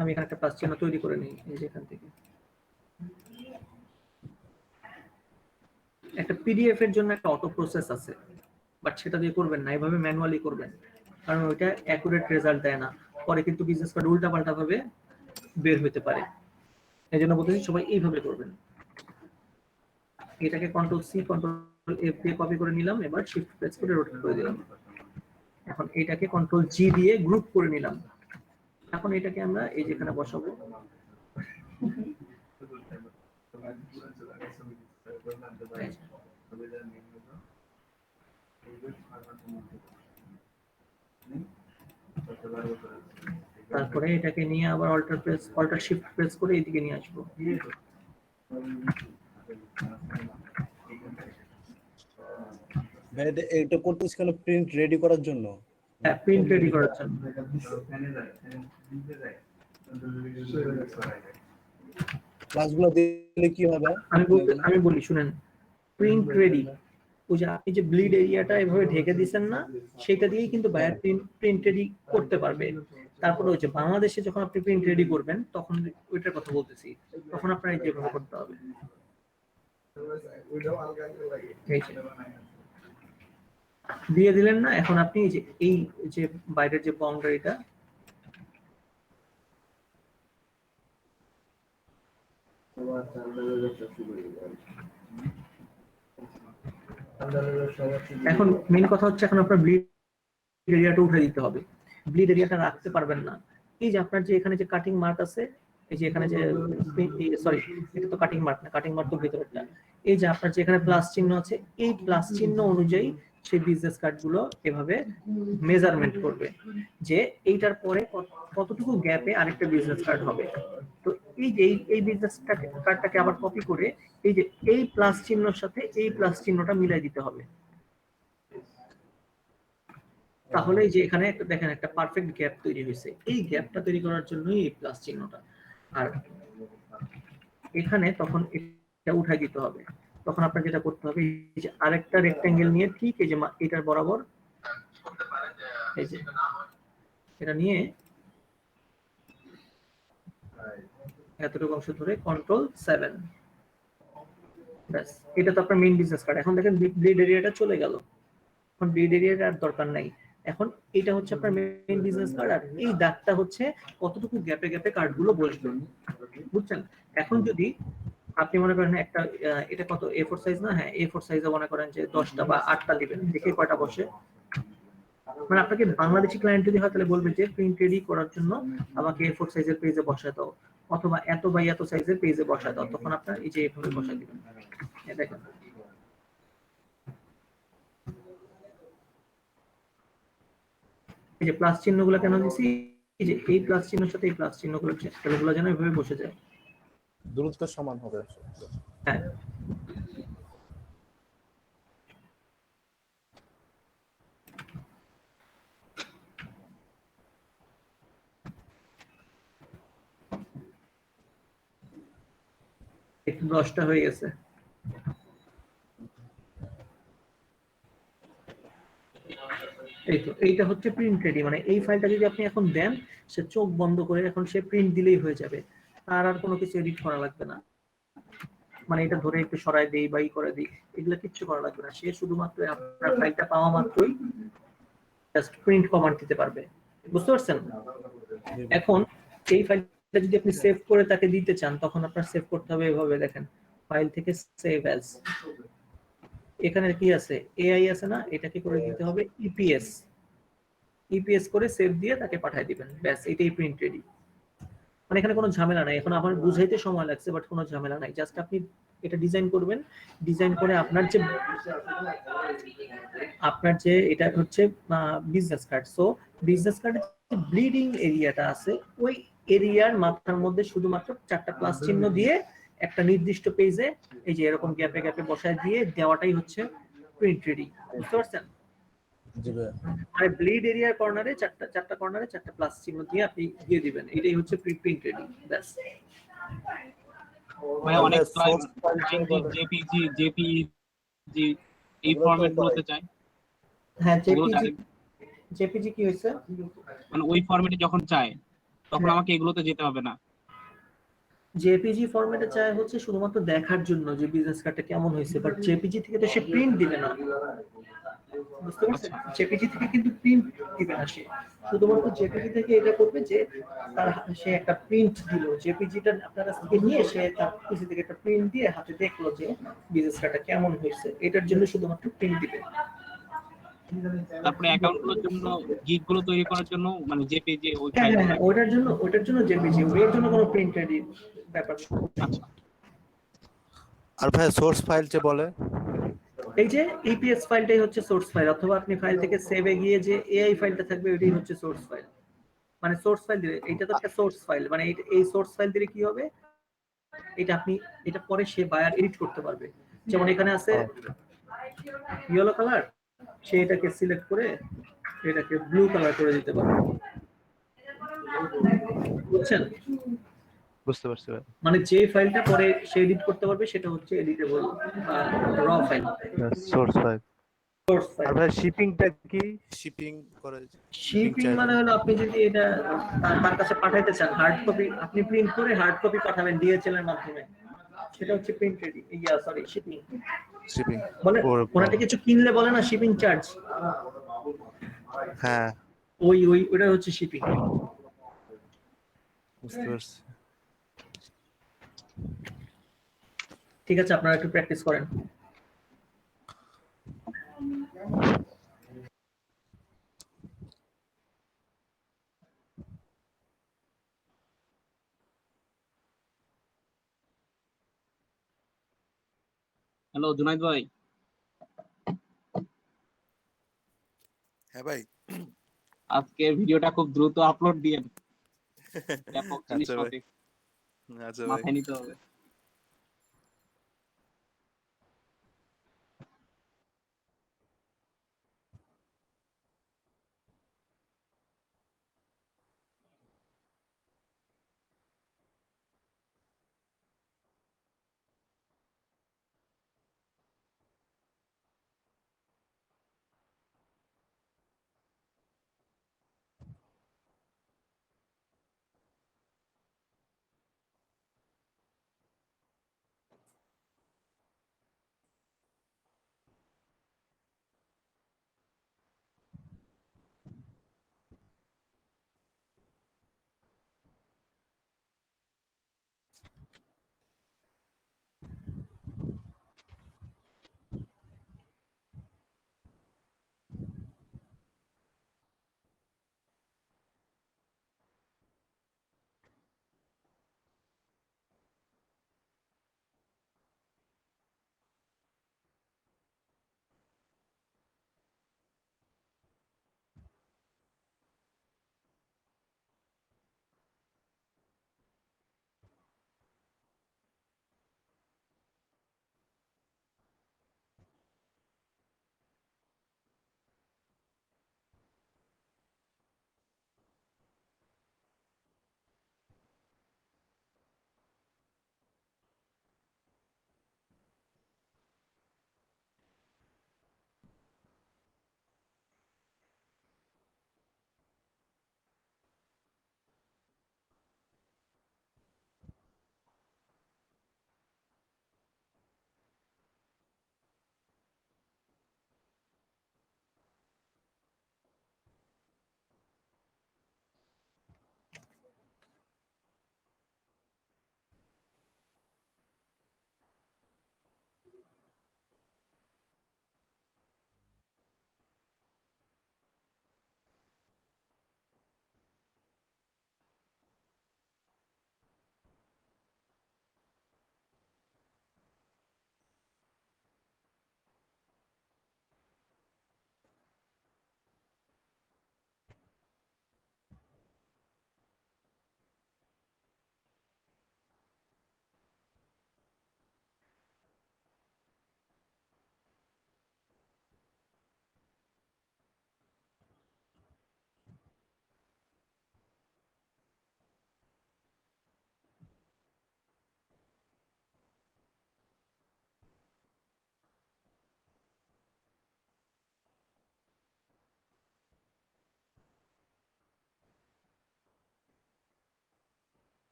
আমি এখানে একটা প্লাস চিহ্ন তৈরি করে নিই। এই যে এখান থেকে একটা পিডিএফ এর জন্য একটা অটো প্রসেস আছে, বাট সেটা দিয়ে করবেন না, এভাবে ম্যানুয়ালি করবেন, কারণ ওইটা অ্যাকুরেট রেজাল্ট দেয় না। পরে কিন্তু বিজনেস কার্ড উল্টাপাল্টা ভাবে বের হতে পারে। এই জন্য বলতেছি সবাই এইভাবে করবেন। এটাকে কন্ট্রোল সি কন্ট্রোল এফ দিয়ে কপি করে নিলাম, এবার শিফট প্রেস করে রোটেট করে দিলাম। এখন এটাকে কন্ট্রোল জি দিয়ে গ্রুপ করে নিলাম। এখন এটাকে আমরা এই যেখানে বসাবো। তারপরে এটাকে নিয়ে আবার অল্টার শিফট প্রেস করে এইদিকে নিয়ে আসবো। ভাই এটা করতেছি কেন? প্রিন্ট রেডি করার জন্য? হ্যাঁ, প্রিন্ট রেডি করার জন্য। ক্লাসগুলো দিলে কি হবে? আমি বলি শুনেন, প্রিন্ট রেডি, ওই যে আপনি যে ব্লিড এরিয়াটা এভাবে ঢেকে দিচ্ছেন না, সেটা দিয়েই কিন্তু বায়ার প্রিন্ট রেডি করতে পারবে। তারপরে হচ্ছে বাংলাদেশে যখন আপনি প্রিন্ট রেডি করবেন, তখন ওইটার কথা বলতেছি, তখন আপনার যেভাবে করতে হবে। দিয়ে দিলেন না, এখন আপনি এই যে বাইরের যে বাউন্ডারিটা, এখন মেইন কথা হচ্ছে এখন আপনার ব্লিড এরিয়াটা উঠে দিতে হবে। ব্লিড এরিয়াটা রাখতে পারবেন না। এই যে আপনার যে এখানে যে কাটিং মার্ক আছে, এই যে এখানে যে সরি, এটা তো কাটিং মার্ক না, কাটিং মার্ক তো ভিতরেরটা। এই যে আপনার যে এখানে প্লাস চিহ্ন আছে, এই প্লাস চিহ্ন অনুযায়ী সেই বিজনেস কার্ডগুলো এভাবে মেজারমেন্ট করবে যে এইটার পরে কতটুকু গ্যাপে আরেকটা বিজনেস কার্ড হবে। তো এই যে এই বিজনেস কার্ডটাকে আবার কপি করে এই যে এই প্লাস চিহ্নের সাথে এই প্লাস চিহ্নটা মিলাই দিতে হবে। তাহলে যে এখানে একটা দেখেন একটা পারফেক্ট গ্যাপ তৈরি হয়েছে। এই গ্যাপটা তৈরি করার জন্যই এই প্লাস চিহ্নটা। আর এখানে তখন এটা উঠাই দিতে হবে। তখন আপনার যেটা করতে হবে, এই যে আরেকটা রেক্ট্যাঙ্গেল নিয়ে ঠিক এই যে এটার বরাবর এই যে এটা নিয়ে এতটুকু অংশ ধরে কন্ট্রোল 7, ব্যাস। এটা তো আপনার মেইন বিজনেস কার্ড। এখন দেখেন ব্লিড এরিয়াটা চলে গেল, এখন ব্লিড এরিয়াটা আর দরকার নাই। এখন এটা হচ্ছে আপনার মেইন বিজনেস কার্ড, আর এই দাগটা হচ্ছে কতটুকু গ্যাপে গ্যাপে কার্ডগুলো বসবে, বুঝছেন? এখন যদি আপনি মনে করেন একটা এটা কত A4 সাইজ না, হ্যাঁ A4 সাইজে মনে করেন যে 10টা বা 8টা দিবেন, দেখে কয়টা বসে। মানে আপনাকে বাংলাদেশি ক্লায়েন্ট যদি হয় তাহলে বলবে যে প্রিন্ট রেডি করার জন্য আমাকে A4 সাইজের পেজে বসায় দাও, অথবা এত বাই এত সাইজের পেজে বসায় দাও, তখন আপনার এই যে এভাবে বসায় দিবেন। দেখেন এই যে প্লাস চিহ্নগুলো কেন দিছি, এই যে এই প্লাস চিহ্নের সাথে এই প্লাস চিহ্নগুলো যেন এভাবে বসে যায়, দূরত্ব সমান হবে। হ্যাঁ। একটু 10টা হয়ে গেছে। এই তো এইটা হচ্ছে প্রিন্ট রেডি। মানে এই ফাইলটা যদি আপনি এখন দেন, সে চোখ বন্ধ করে এখন সে প্রিন্ট দিলেই হয়ে যাবে, তার আর কোনো কিছু এডিট করা লাগবে না। মানে এটা ধরে একটু সরাই দেই বা করে দিই, এগুলো কিচ্ছু করা লাগবে না। সে শুধুমাত্র আপনার ফাইলটা পাওয়া মাত্রই জাস্ট প্রিন্ট কমান্ড দিতে পারবে, বুঝতে পারছেন? এখন এই ফাইল যদি আপনি সেভ করে তাকে দিতে চান তখন আপনার সেভ করতে হবে এভাবে, দেখেন ফাইল থেকে সেভ অ্যাজ, এখানে কি আছে এআই আছে না, এটাকে করে দিতে হবে ইপিএস, ইপিএস করে সেভ দিয়ে তাকে পাঠিয়ে দিবেন, ব্যাস এটাই প্রিন্ট রেডি। মানে এখানে কোনো ঝামেলা নাই, এখন আমার বুঝাইতে সময় লাগছে বাট কোনো ঝামেলা নাই, জাস্ট আপনি এটা ডিজাইন করবেন, ডিজাইন করে আপনার যে এটা হচ্ছে বিজনেস কার্ড, সো বিজনেস কার্ডের যে ব্লিডিং এরিয়াটা আছে ওই এরিয়ার মাথার মধ্যে শুধুমাত্র 4টা প্লাস চিহ্ন দিয়ে একটা নির্দিষ্ট পেজে এই যে এরকম গ্যাপে গ্যাপে বসায় দিয়ে দেওয়াটাই হচ্ছে প্রিন্ট রেডি, বুঝতে পারছেন? জি ভাই। আর ব্লিড এরিয়ার কর্নারে চারটা কর্নারে 4টা প্লাস চিহ্ন দিয়ে আপনি দিয়ে দিবেন, এটাই হচ্ছে প্রিন্ট রেডি, ব্যাস। ভাই অনেক source file ক্লায়েন্ট বলে। জেপিজি এই ওগুলো তো ফরম্যাট গুলোতে চাই, হ্যাঁ ওগুলো জেপিজি, direct- জেপিজি কি হয়েছে? মানে ওই ফরম্যাটে যখন চায় তখন আমাকে এগুলোতে যেতে হবে না। জেপিজি ফরম্যাটে চায় হচ্ছে শুধুমাত্র দেখার জন্য যে বিজনেস কার্ডটা কেমন হয়েছে, বাট জেপিজি থেকে তো সে প্রিন্ট দিবে না, বুঝতে পারছেন? জেপিজি থেকে কিন্তু প্রিন্ট দিবে না সে, শুধুমাত্র জেপিজি থেকে এটা করবে যে সে একটা প্রিন্ট দিল, জেপিজিটা আপনার কাছ থেকে নিয়ে সে তার পিসি থেকে একটা প্রিন্ট দিয়ে হাতে দেখলো যে বিজনেস কার্ডটা কেমন হয়েছে, এটার জন্য শুধুমাত্র প্রিন্ট দিবে। তারপরে অ্যাকাউন্ট গুলোর জন্য, গিগ গুলো তৈরি করার জন্য মানে জেপিজি ওই হ্যাঁ ফাইল হ্যাঁ হ্যাঁ, ওটার জন্য জেপিজি, ওর জন্য কোনো প্রিন্ট রেডি ব্যাপার নেই। আচ্ছা আর ভাই সোর্স ফাইল যে বলে, এই যে ইপিএস ফাইলটাই হচ্ছে সোর্স ফাইল, অথবা আপনি ফাইল থেকে সেভে গিয়ে যে এআই ফাইলটা থাকবে ওইটাই হচ্ছে সোর্স ফাইল। মানে সোর্স ফাইল দিলে এটা তো একটা সোর্স ফাইল, মানে এই সোর্স ফাইল দিলে কি হবে, এটা আপনি এটা পরে সে বায়ার এডিট করতে পারবে। যেমন এখানে আছে ইয়েলো কালার, সে এটাকে সিলেক্ট করে এটাকে ব্লু কালার করে দিতে পারবে, বুঝছেন? বুঝতে পারছি ভাই। মানে যে ফাইলটা পরে সে এডিট করতে পারবে সেটা হচ্ছে এডিটেবল র file, source file. Source file. আর ভাই শিপিংটা কি? শিপিং করে শিপিং মানে হলো আপনি যদি এটা তার কাছে পাঠাইতে চান, হার্ড কপি আপনি প্রিন্ট করে হার্ড কপি পাঠাবেন ডিএচএল এর মাধ্যমে, সেটা হচ্ছে print ready, sorry shipping shipping বলে। ওর ওনাকে কিছু কিনলে বলে না শিপিং চার্জ, হ্যাঁ ওটা হচ্ছে শিপিং। বুঝতে পারছি। ঠিক আছে, আপনারা একটু প্র্যাকটিস করেন। হ্যালো জুনাইদ ভাই, হ্যাঁ ভাই। আজকে ভিডিওটা খুব দ্রুত আপলোড দিয়েন, ব্যাপক আচ্ছা ভাই, জিনিসপাতি আচ্ছা ভাই। মাথায় নিতে হবে।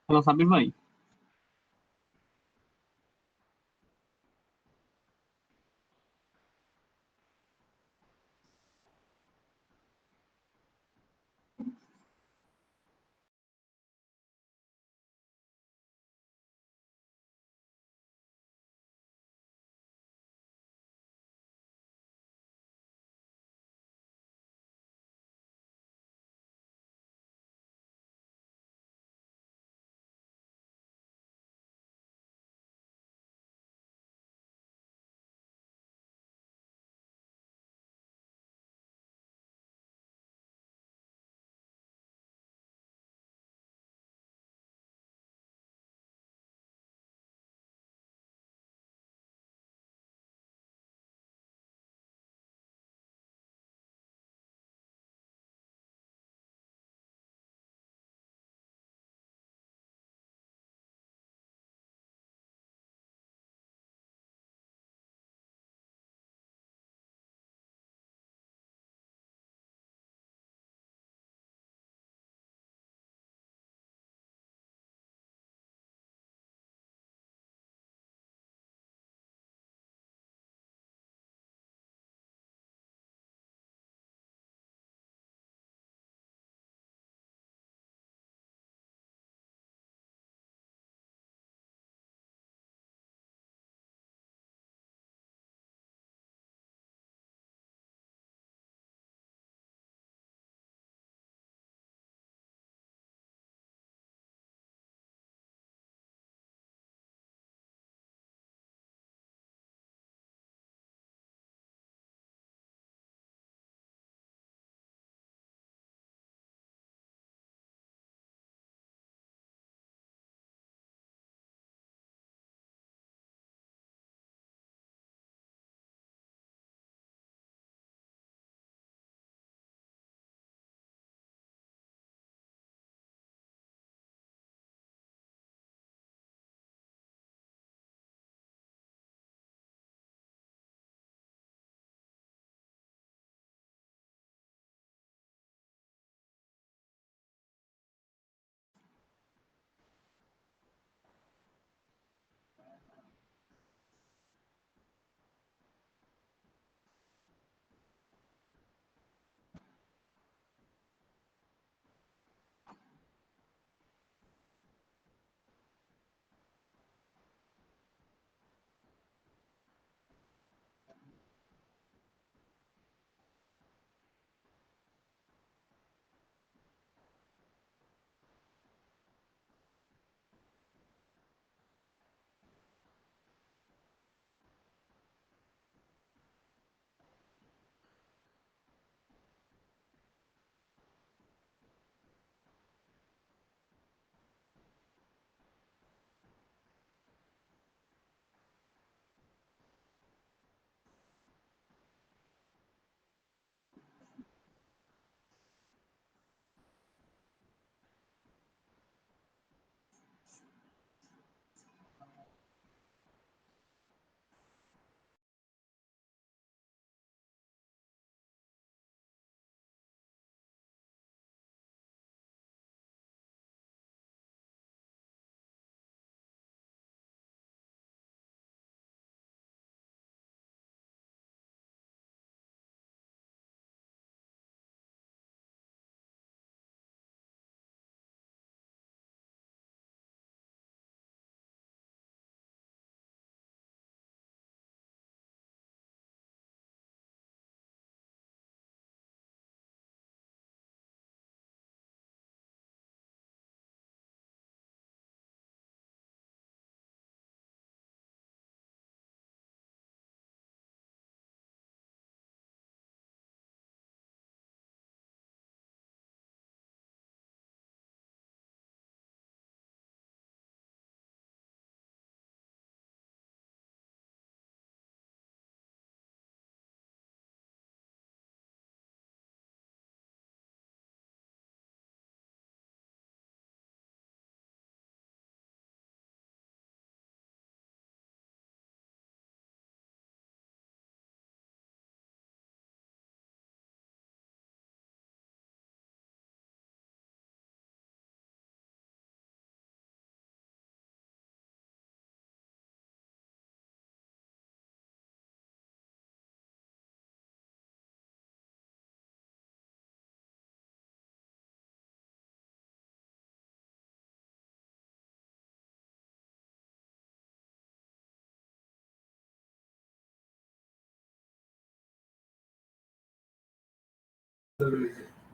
হ্যালো সাব্বির ভাই।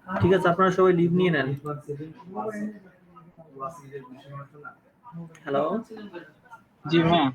ঠিক আছে, আপনারা সবাই লিভ নিয়ে নেন। হ্যালো, জি ভাইয়া।